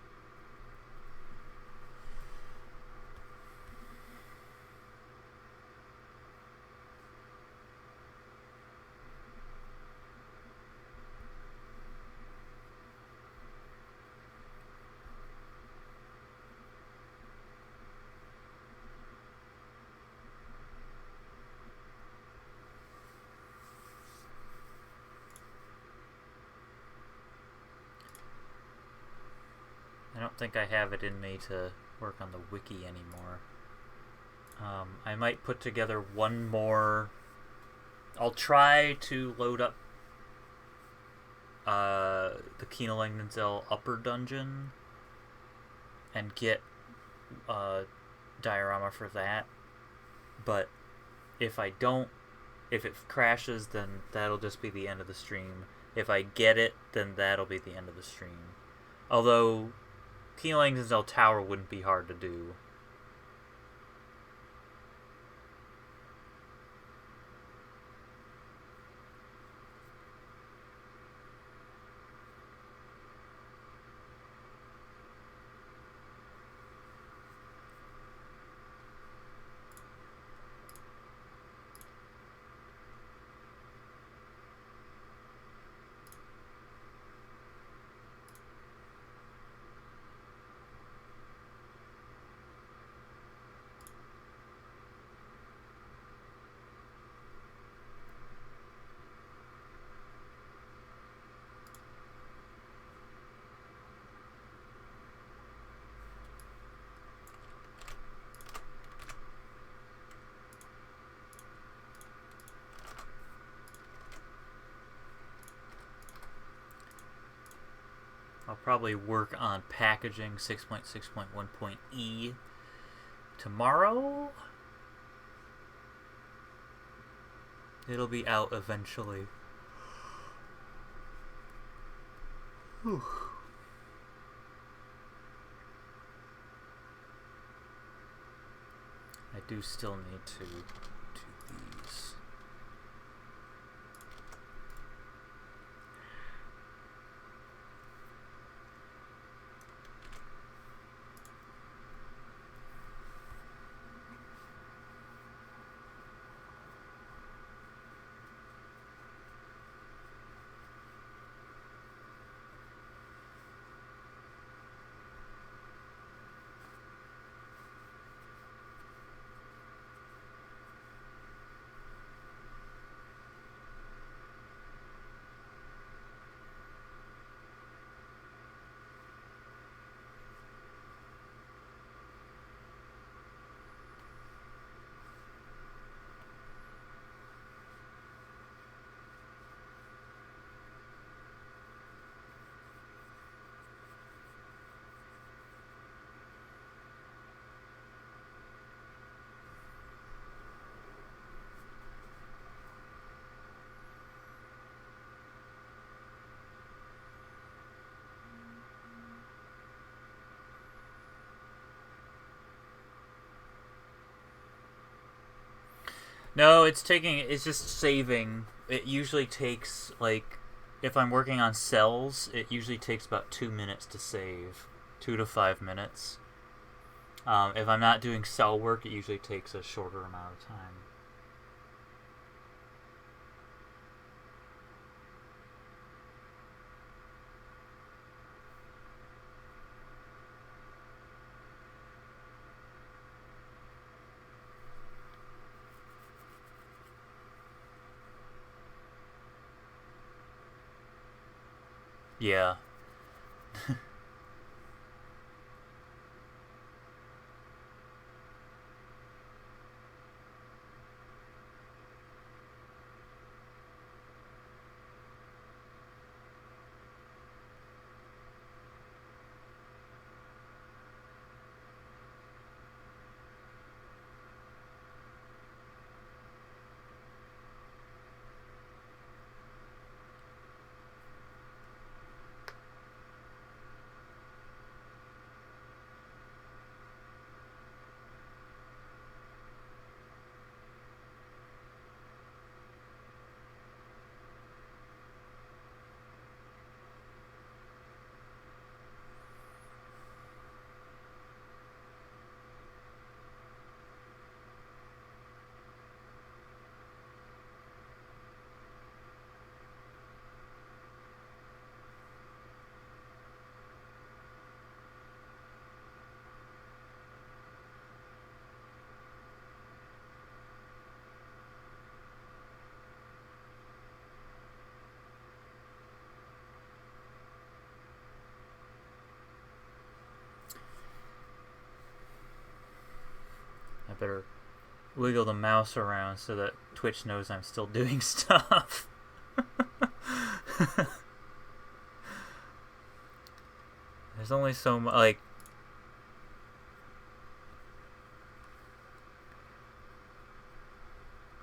I don't think I have it in me to work on the wiki anymore. I might put together one more. I'll try to load up the Kino Langdonzell upper dungeon and get a diorama for that. But if I don't, if it crashes, then that'll just be the end of the stream. If I get it, then that'll be the end of the stream. Although Kino Langdonzell Tower wouldn't be hard to do. I'll probably work on packaging 6.6.1.e tomorrow. It'll be out eventually. Whew. I do still need to do these. No, it's just saving. It usually takes, like, if I'm working on cells, it usually takes about 2 minutes to save. 2 to 5 minutes. If I'm not doing cell work, it usually takes a shorter amount of time. Yeah. better wiggle the mouse around so that Twitch knows I'm still doing stuff. There's only so much, like...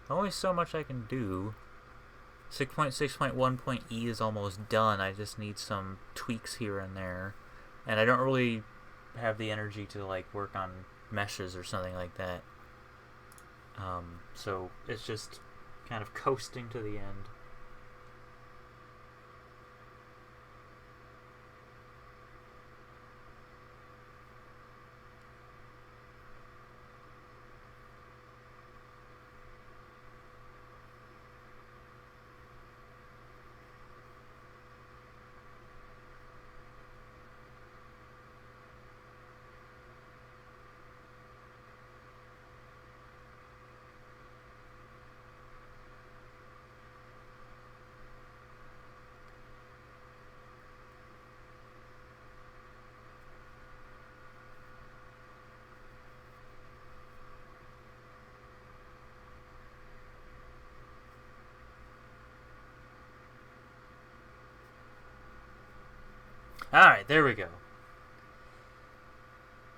Only so much I can do. 6.6.1.e is almost done. I just need some tweaks here and there. And I don't really have the energy to, like, work on meshes or something like that. So it's just kind of coasting to the end. Alright, there we go.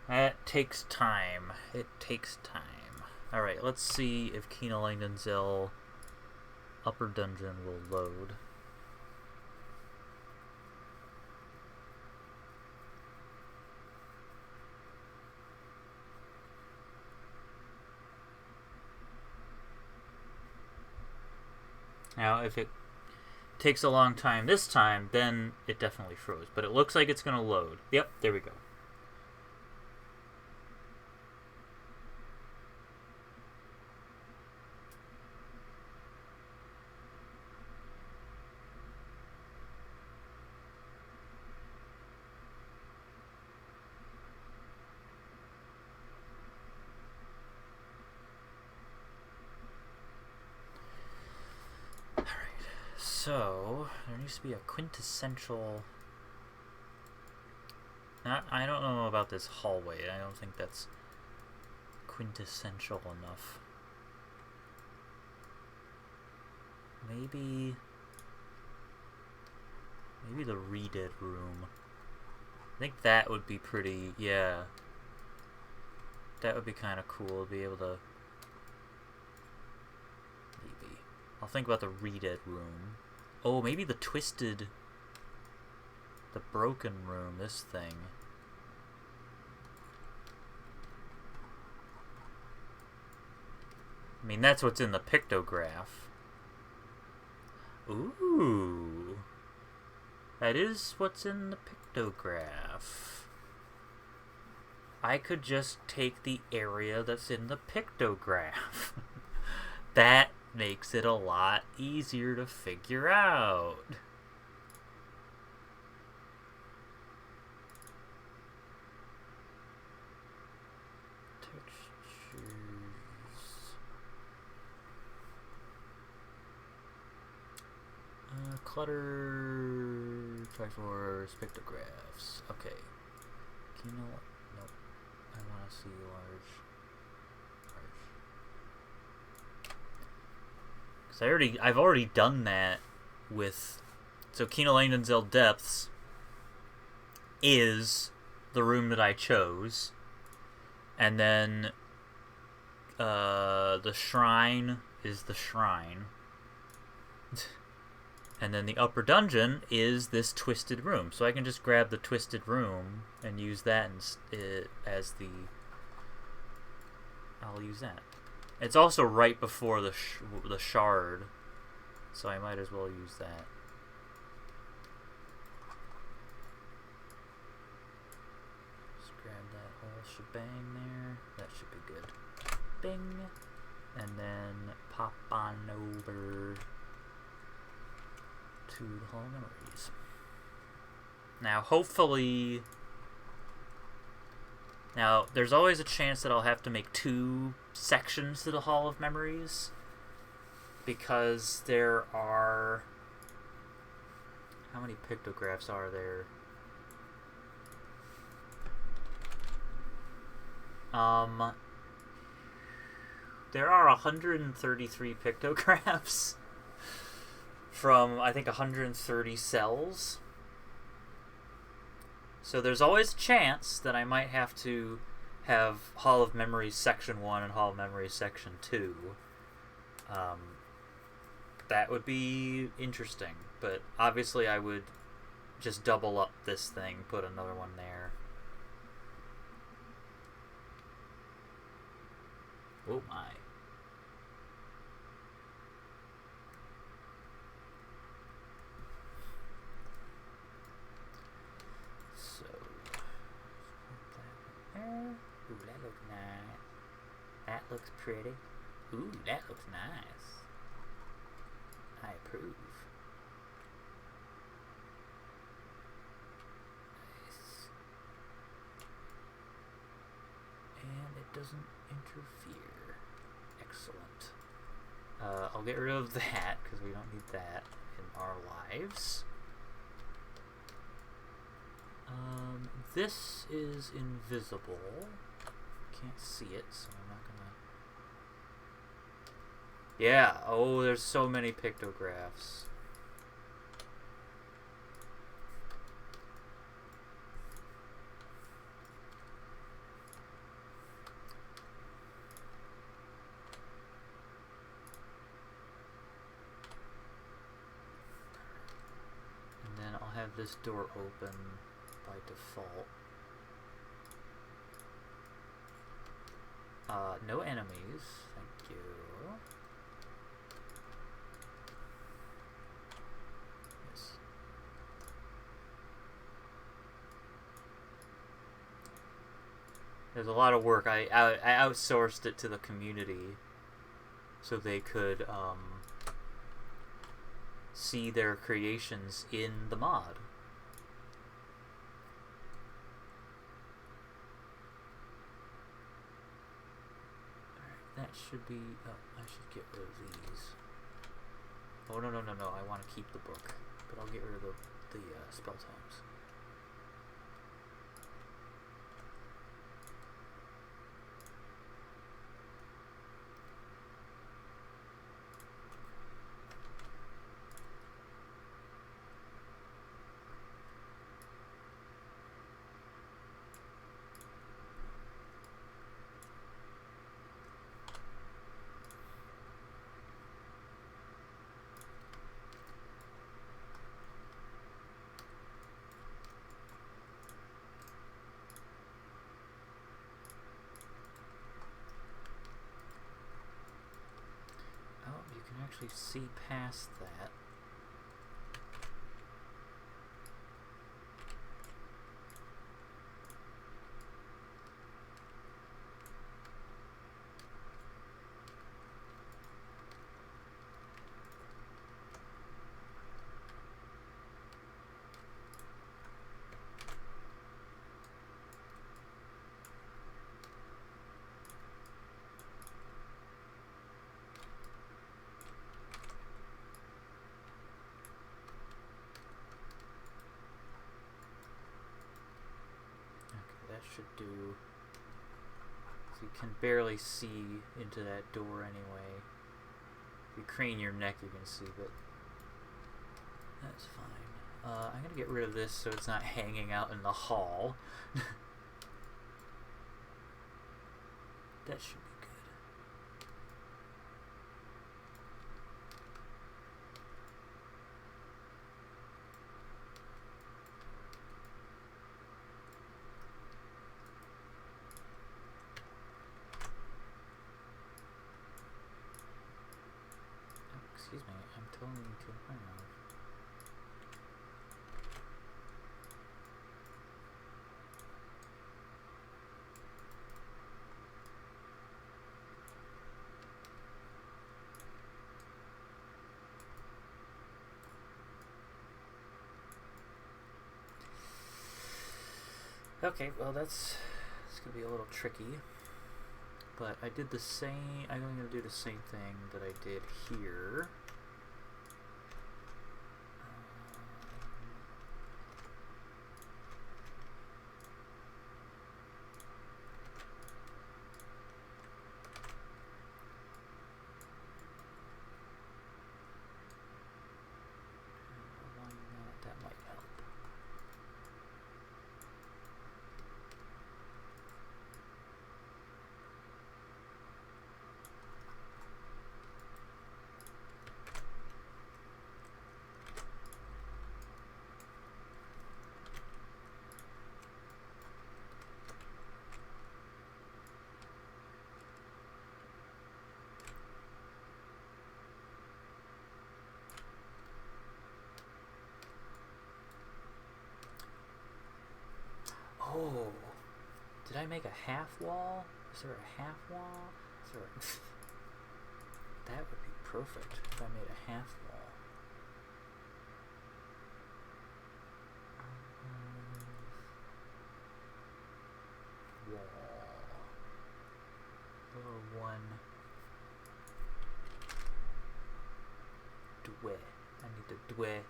That takes time. It takes time. Alright, let's see if Kina Langdonzell Upper Dungeon will load. Now, if it takes a long time this time, then it definitely froze. But it looks like it's going to load. Yep, there we go. So, there needs to be a quintessential... I don't know about this hallway. I don't think that's quintessential enough. Maybe the redid room. I think that would be pretty... Yeah. That would be kind of cool to be able to... Maybe. I'll think about the redid room. Oh, maybe the twisted... The broken room, this thing. I mean, that's what's in the pictograph. Ooh. That is what's in the pictograph. I could just take the area that's in the pictograph. That makes it a lot easier to figure out. Textures. Clutter. Try for pictographs. Okay. Kino. Nope. I want to see large. I've already done that with... So Kina Langdonzell Depths is the room that I chose. And then the shrine is the shrine. And then the upper dungeon is this twisted room. So I can just grab the twisted room and use that as the... I'll use that. It's also right before the shard, so I might as well use that. Just grab that whole shebang there. That should be good. Bing! And then pop on over to the Hall of Memories. Now, hopefully... Now, there's always a chance that I'll have to make 2 sections to the Hall of Memories, because there are... How many pictographs are there? there are 133 pictographs from, I think, 130 cells. So there's always a chance that I might have to have Hall of Memories Section 1 and Hall of Memories Section 2. That would be interesting, but obviously I would just double up this thing, put another one there. Oh my. So, ooh, that looks nice. That looks pretty. Ooh, that looks nice. I approve. Nice. And it doesn't interfere. Excellent. I'll get rid of that, because we don't need that in our lives. This is invisible. Can't see it, so I'm not gonna... Yeah, oh, there's so many pictographs. And then I'll have this door open by default. No enemies, thank you. Yes. There's a lot of work. I outsourced it to the community so they could see their creations in the mod. That should be... Oh, I should get rid of these. Oh, no. I want to keep the book. But I'll get rid of the spell tomes. Actually see past that. Should do. So you can barely see into that door anyway. If you crane your neck, you can see, but that's fine. I'm gonna get rid of this so it's not hanging out in the hall. That should be good. Excuse me, I'm telling you to turn off. Okay, well it's gonna be a little tricky. But I did the same, I'm going to do the same thing that I did here. Oh, did I make a half wall? Is there a half wall? Is there a... That would be perfect if I made a half wall. Wall. Lower one. Dwe. I need to dwe.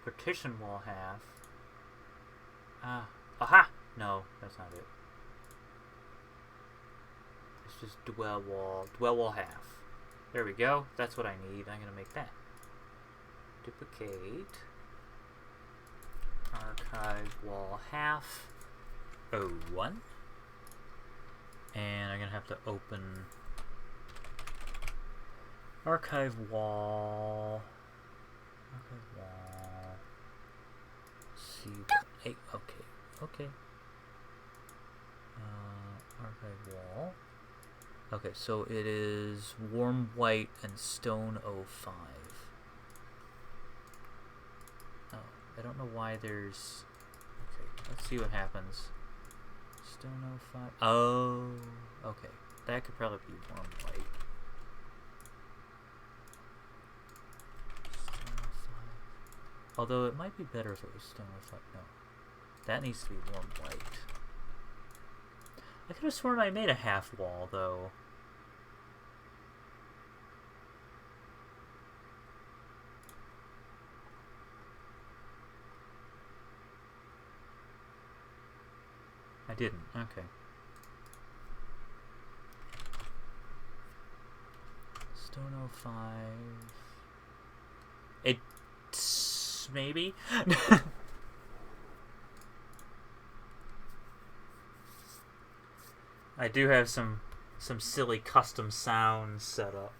Partition wall half. Aha! No, that's not it. It's just dwell wall half. There we go. That's what I need. I'm gonna make that. Duplicate. Archive wall half. 01. And I'm gonna have to open archive wall. C8. Okay. Archive wall. Okay, so it is warm white and stone 05. Oh, I don't know why there's... Okay, let's see what happens. Stone 05. Oh, okay. That could probably be warm white. Although it might be better if it was stone 05. No. That needs to be warm white. I could have sworn I made a half wall, though. I didn't. Okay. Stone 05. It's... maybe? I do have some silly custom sounds set up.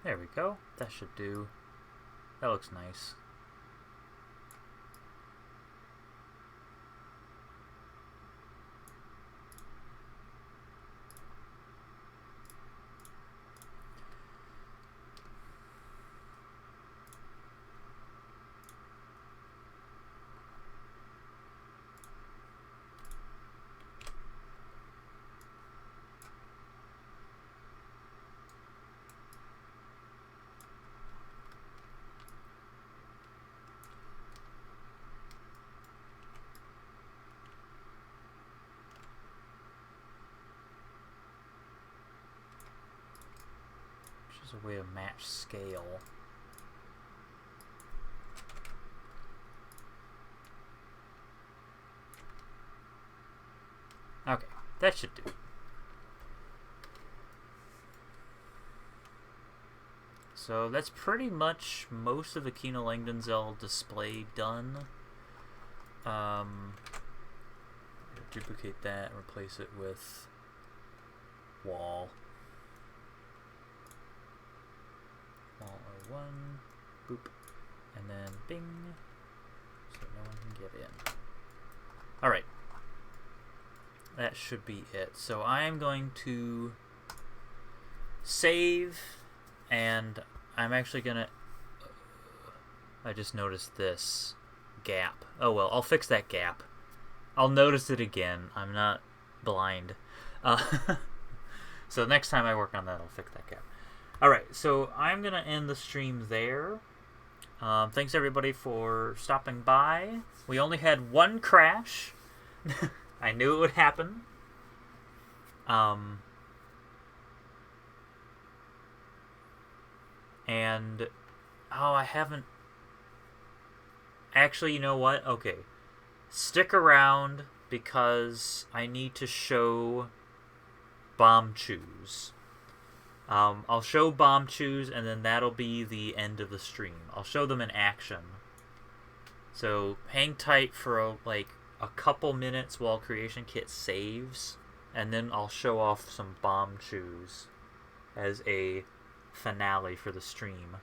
There we go. That should do. That looks nice. A way to match scale. Okay, that should do. So that's pretty much most of the Kino Langdonzell display done. Duplicate that and replace it with wall. Wall 01, boop, and then bing, so no one can get in. Alright, that should be it. So I am going to save, and I'm actually gonna, I just noticed this gap. Oh well, I'll fix that gap. I'll notice it again. I'm not blind. So next time I work on that, I'll fix that gap. Alright, so I'm going to end the stream there. Thanks everybody for stopping by. We only had one crash. I knew it would happen. And I haven't actually. You know what? Okay, stick around because I need to show Bombchus. I'll show Bombchus, and then that'll be the end of the stream. I'll show them in action. So hang tight for a couple minutes while Creation Kit saves, and then I'll show off some Bombchus as a finale for the stream.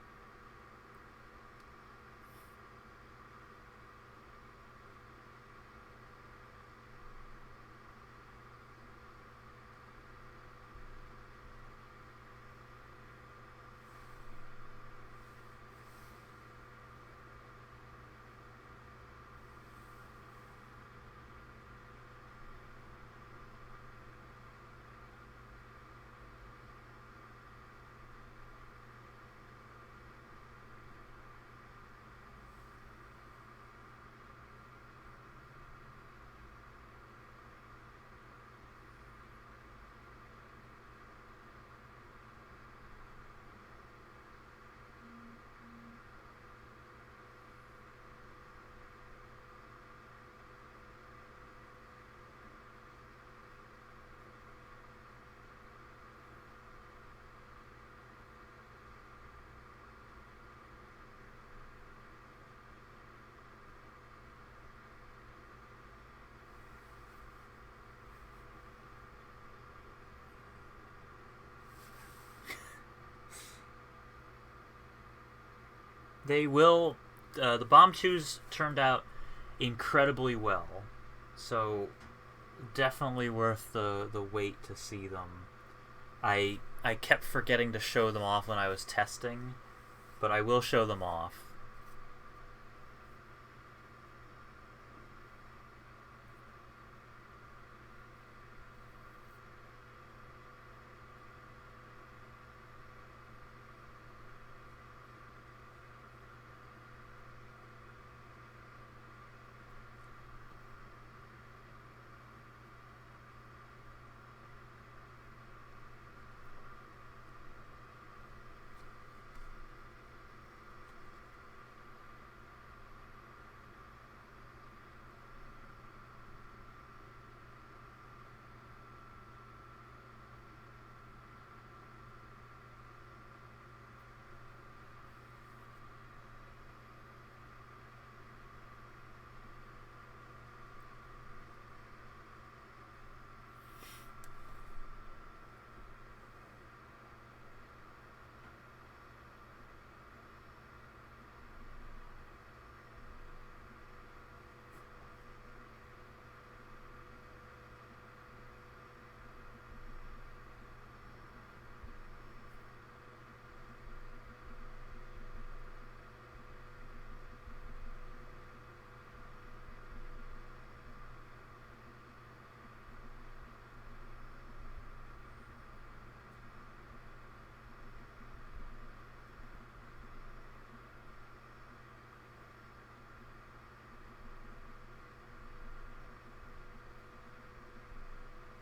They will. The Bombchus turned out incredibly well, so definitely worth the wait to see them. I kept forgetting to show them off when I was testing, but I will show them off.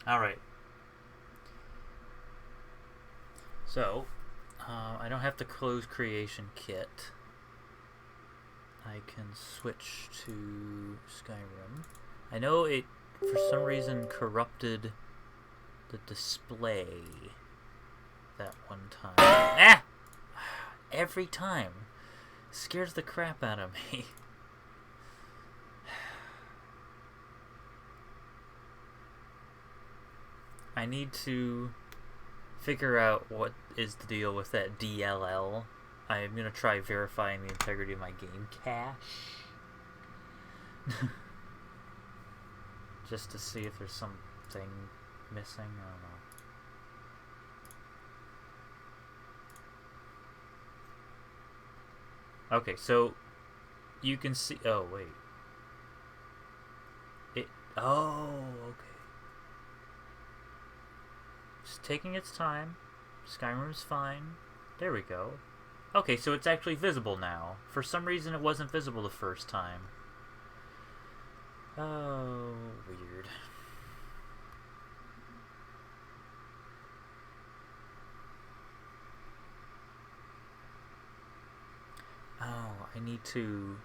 Alright. So, I don't have to close Creation Kit. I can switch to Skyrim. I know it, for some reason, corrupted the display that one time. Ah! Every time. Scares the crap out of me. I need to figure out what is the deal with that DLL. I'm going to try verifying the integrity of my game cache. Just to see if there's something missing. I don't know. Okay, so you can see... Oh, wait. Oh, okay. Just taking its time. Skyrim's fine. There we go. Okay, so it's actually visible now. For some reason it wasn't visible the first time. Oh, weird. Oh, I need to...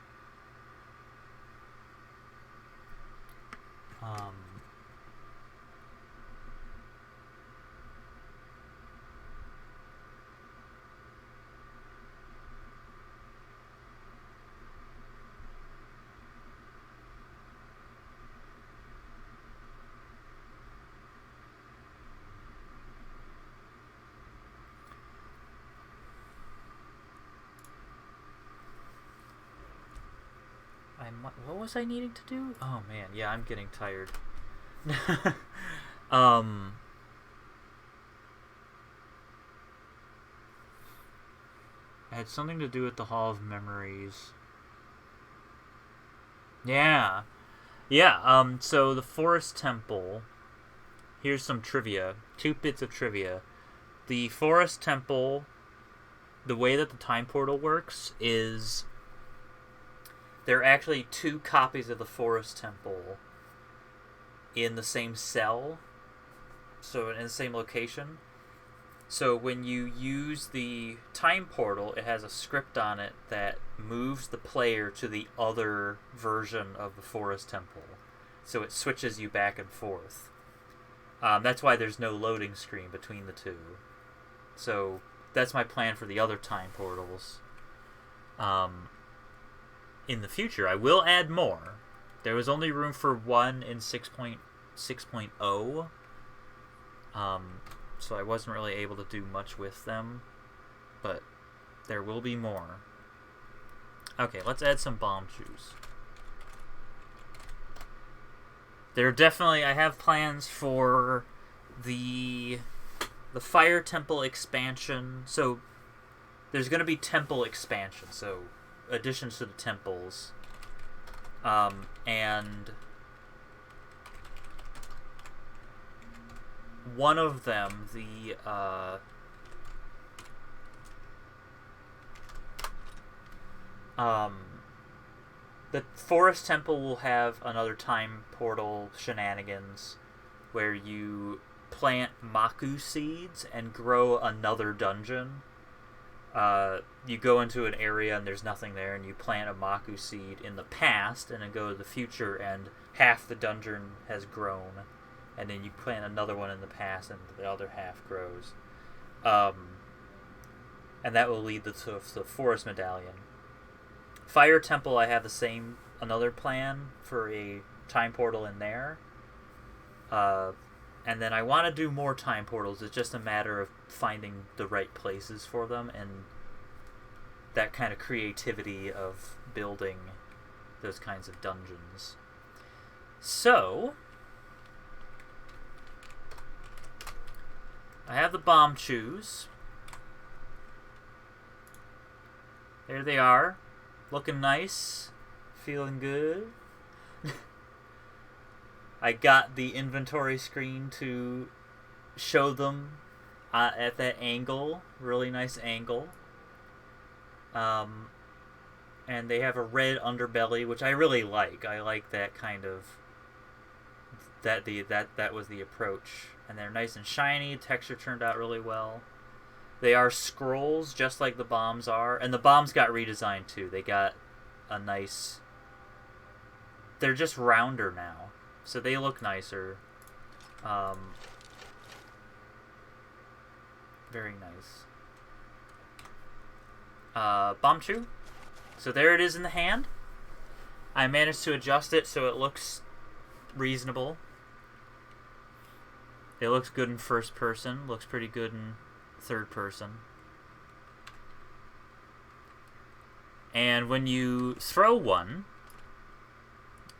what was I needing to do? Oh man, yeah, I'm getting tired. It had something to do with the Hall of Memories. Yeah. Yeah, so the Forest Temple... Here's some trivia. 2 bits of trivia. The Forest Temple, the way that the time portal works is... There are actually 2 copies of the Forest Temple in the same cell, so in the same location. So when you use the time portal, it has a script on it that moves the player to the other version of the Forest Temple. So it switches you back and forth. That's why there's no loading screen between the 2. So that's my plan for the other time portals. In the future, I will add more. There was only room for 1 in 6.6.0. So I wasn't really able to do much with them. But there will be more. Okay, let's add some Bombchus. There are definitely... I have plans for the Fire Temple expansion. So there's going to be temple expansion. So additions to the temples, and one of them, the Forest Temple will have another time portal shenanigans where you plant Maku seeds and grow another dungeon. You go into an area and there's nothing there, and you plant a Maku seed in the past, and then go to the future, and half the dungeon has grown, and then you plant another one in the past, and the other half grows. And that will lead to the Forest Medallion. Fire Temple, I have another plan for a time portal in there. And then I want to do more time portals. It's just a matter of finding the right places for them and that kind of creativity of building those kinds of dungeons. So, I have the Bombchus. There they are. Looking nice. Feeling good. I got the inventory screen to show them at that angle. Really nice angle. And they have a red underbelly, which I really like. I like that kind of... That was the approach. And they're nice and shiny. Texture turned out really well. They are scrolls, just like the bombs are. And the bombs got redesigned, too. They got a nice... They're just rounder now. So they look nicer. Very nice. Bombchu. So there it is in the hand. I managed to adjust it so it looks reasonable. It looks good in first person. Looks pretty good in third person. And when you throw one,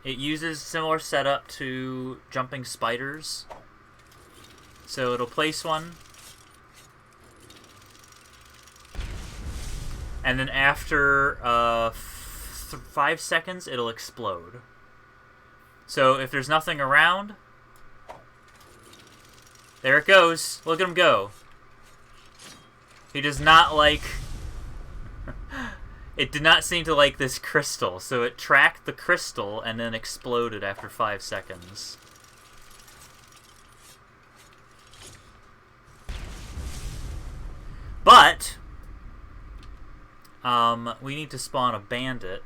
it uses similar setup to jumping spiders. So it'll place one, and then after 5 seconds, it'll explode. So if there's nothing around, there it goes. Look at him go. He does not like It did not seem to like this crystal, so it tracked the crystal and then exploded after 5 seconds. But we need to spawn a bandit.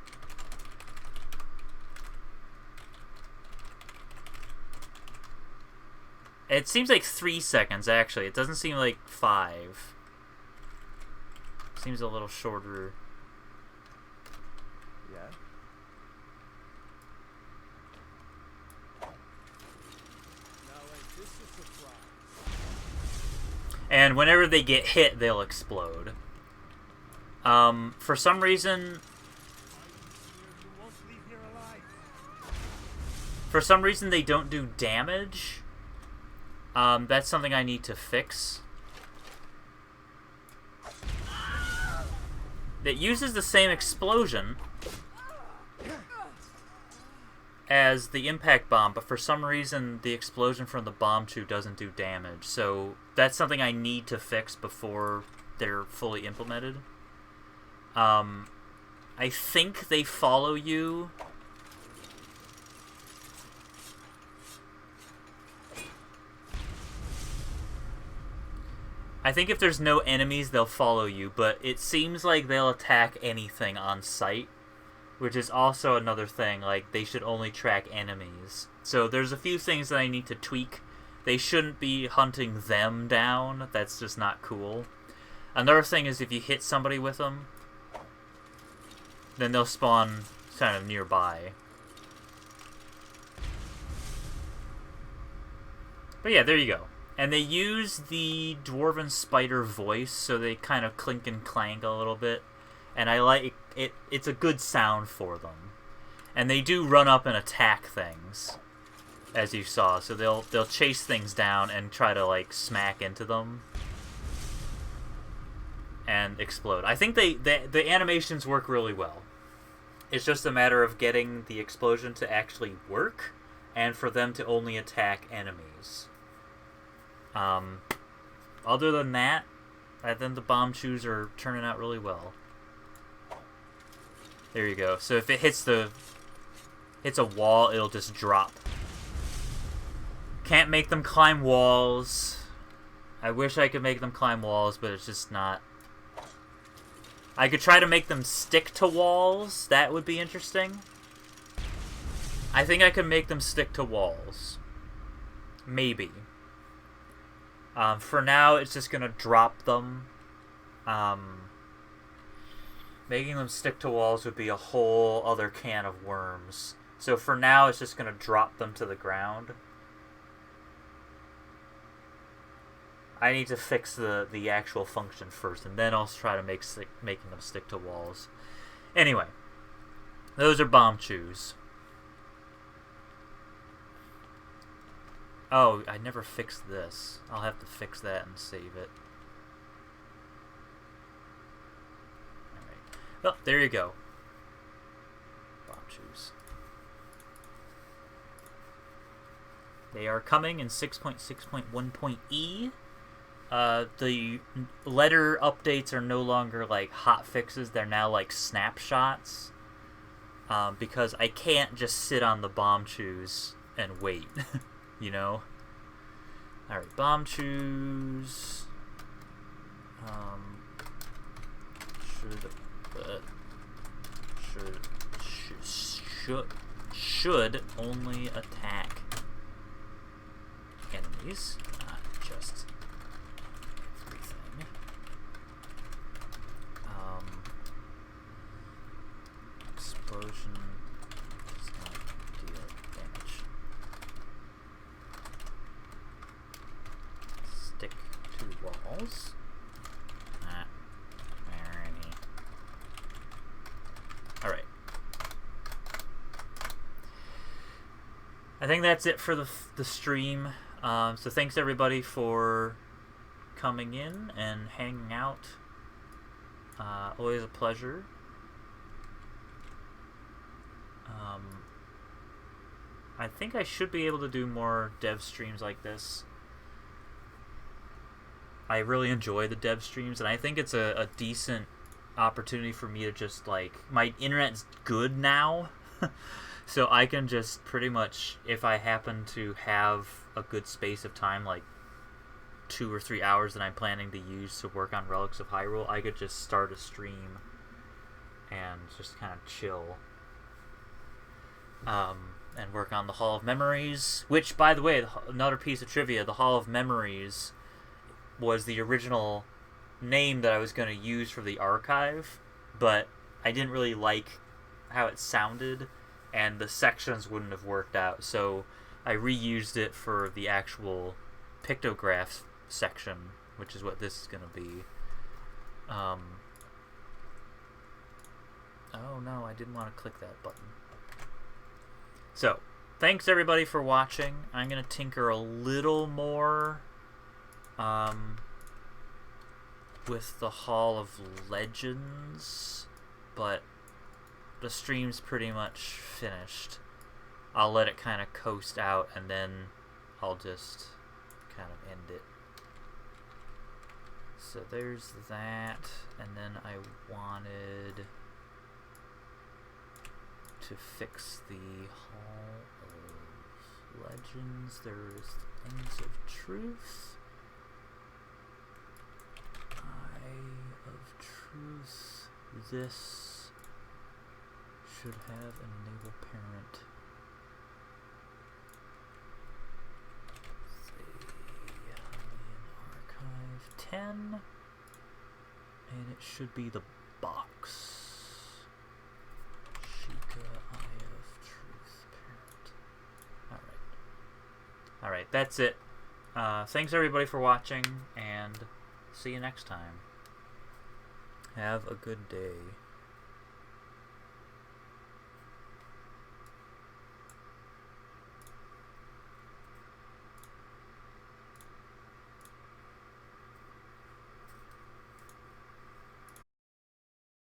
It seems like 3 seconds, actually. It doesn't seem like 5. Seems a little shorter. Yeah. And whenever they get hit, they'll explode. For some reason... For some reason, they don't do damage. That's something I need to fix. It uses the same explosion as the impact bomb, but for some reason the explosion from the Bombchu doesn't do damage. So that's something I need to fix before they're fully implemented. I think they follow you. I think if there's no enemies, they'll follow you, but it seems like they'll attack anything on sight, which is also another thing. Like, they should only track enemies. So there's a few things that I need to tweak. They shouldn't be hunting them down. That's just not cool. Another thing is if you hit somebody with them, then they'll spawn kind of nearby. But yeah, there you go. And they use the Dwarven Spider voice, so they kind of clink and clank a little bit. And I like it. It's a good sound for them. And they do run up and attack things, as you saw. So they'll chase things down and try to, like, smack into them and explode. I think the animations work really well. It's just a matter of getting the explosion to actually work and for them to only attack enemies. Other than that, I think the Bombchus are turning out really well. There you go. So if it hits a wall, it'll just drop. Can't make them climb walls. I wish I could make them climb walls, but it's just not. I could try to make them stick to walls. That would be interesting. I think I could make them stick to walls. Maybe. For now, it's just going to drop them. Making them stick to walls would be a whole other can of worms. So for now, it's just going to drop them to the ground. I need to fix the actual function first, and then I'll try to making them stick to walls. Anyway, those are Bombchus. Oh, I never fixed this. I'll have to fix that and save it. Alright. Well, there you go. Bombchus. They are coming in 6.6.1.e. The letter updates are no longer like hot fixes. They're now like snapshots. Because I can't just sit on the Bombchus and wait. You know? Alright, Bombchus. Should only attack enemies, not just everything. Explosion does not deal damage. Stick to walls. Not very. Alright. I think that's it for the stream. So thanks everybody for coming in and hanging out. Always a pleasure. I think I should be able to do more dev streams like this. I really enjoy the dev streams, and I think it's a decent opportunity for me to just, like, my internet's good now, so I can just pretty much, if I happen to have a good space of time, like 2 or 3 hours that I'm planning to use to work on Relics of Hyrule, I could just start a stream and just kind of chill. And work on the Hall of Memories, which, by the way, another piece of trivia, the Hall of Memories was the original name that I was going to use for the archive, but I didn't really like how it sounded, and the sections wouldn't have worked out, so I reused it for the actual pictographs section, which is what this is going to be. Oh no, I didn't want to click that button. So, thanks everybody for watching. I'm going to tinker a little more with the Hall of Legends, but the stream's pretty much finished. I'll let it kind of coast out, and then I'll just kind of end it. So there's that, and then I wanted to fix the Hall of Legends. There's Things of Truth. Eye of Truth. This should have an enable parent. The Archive 10. And it should be the box. Eye of Truth parent. Alright, that's it. Thanks everybody for watching, and see you next time. Have a good day.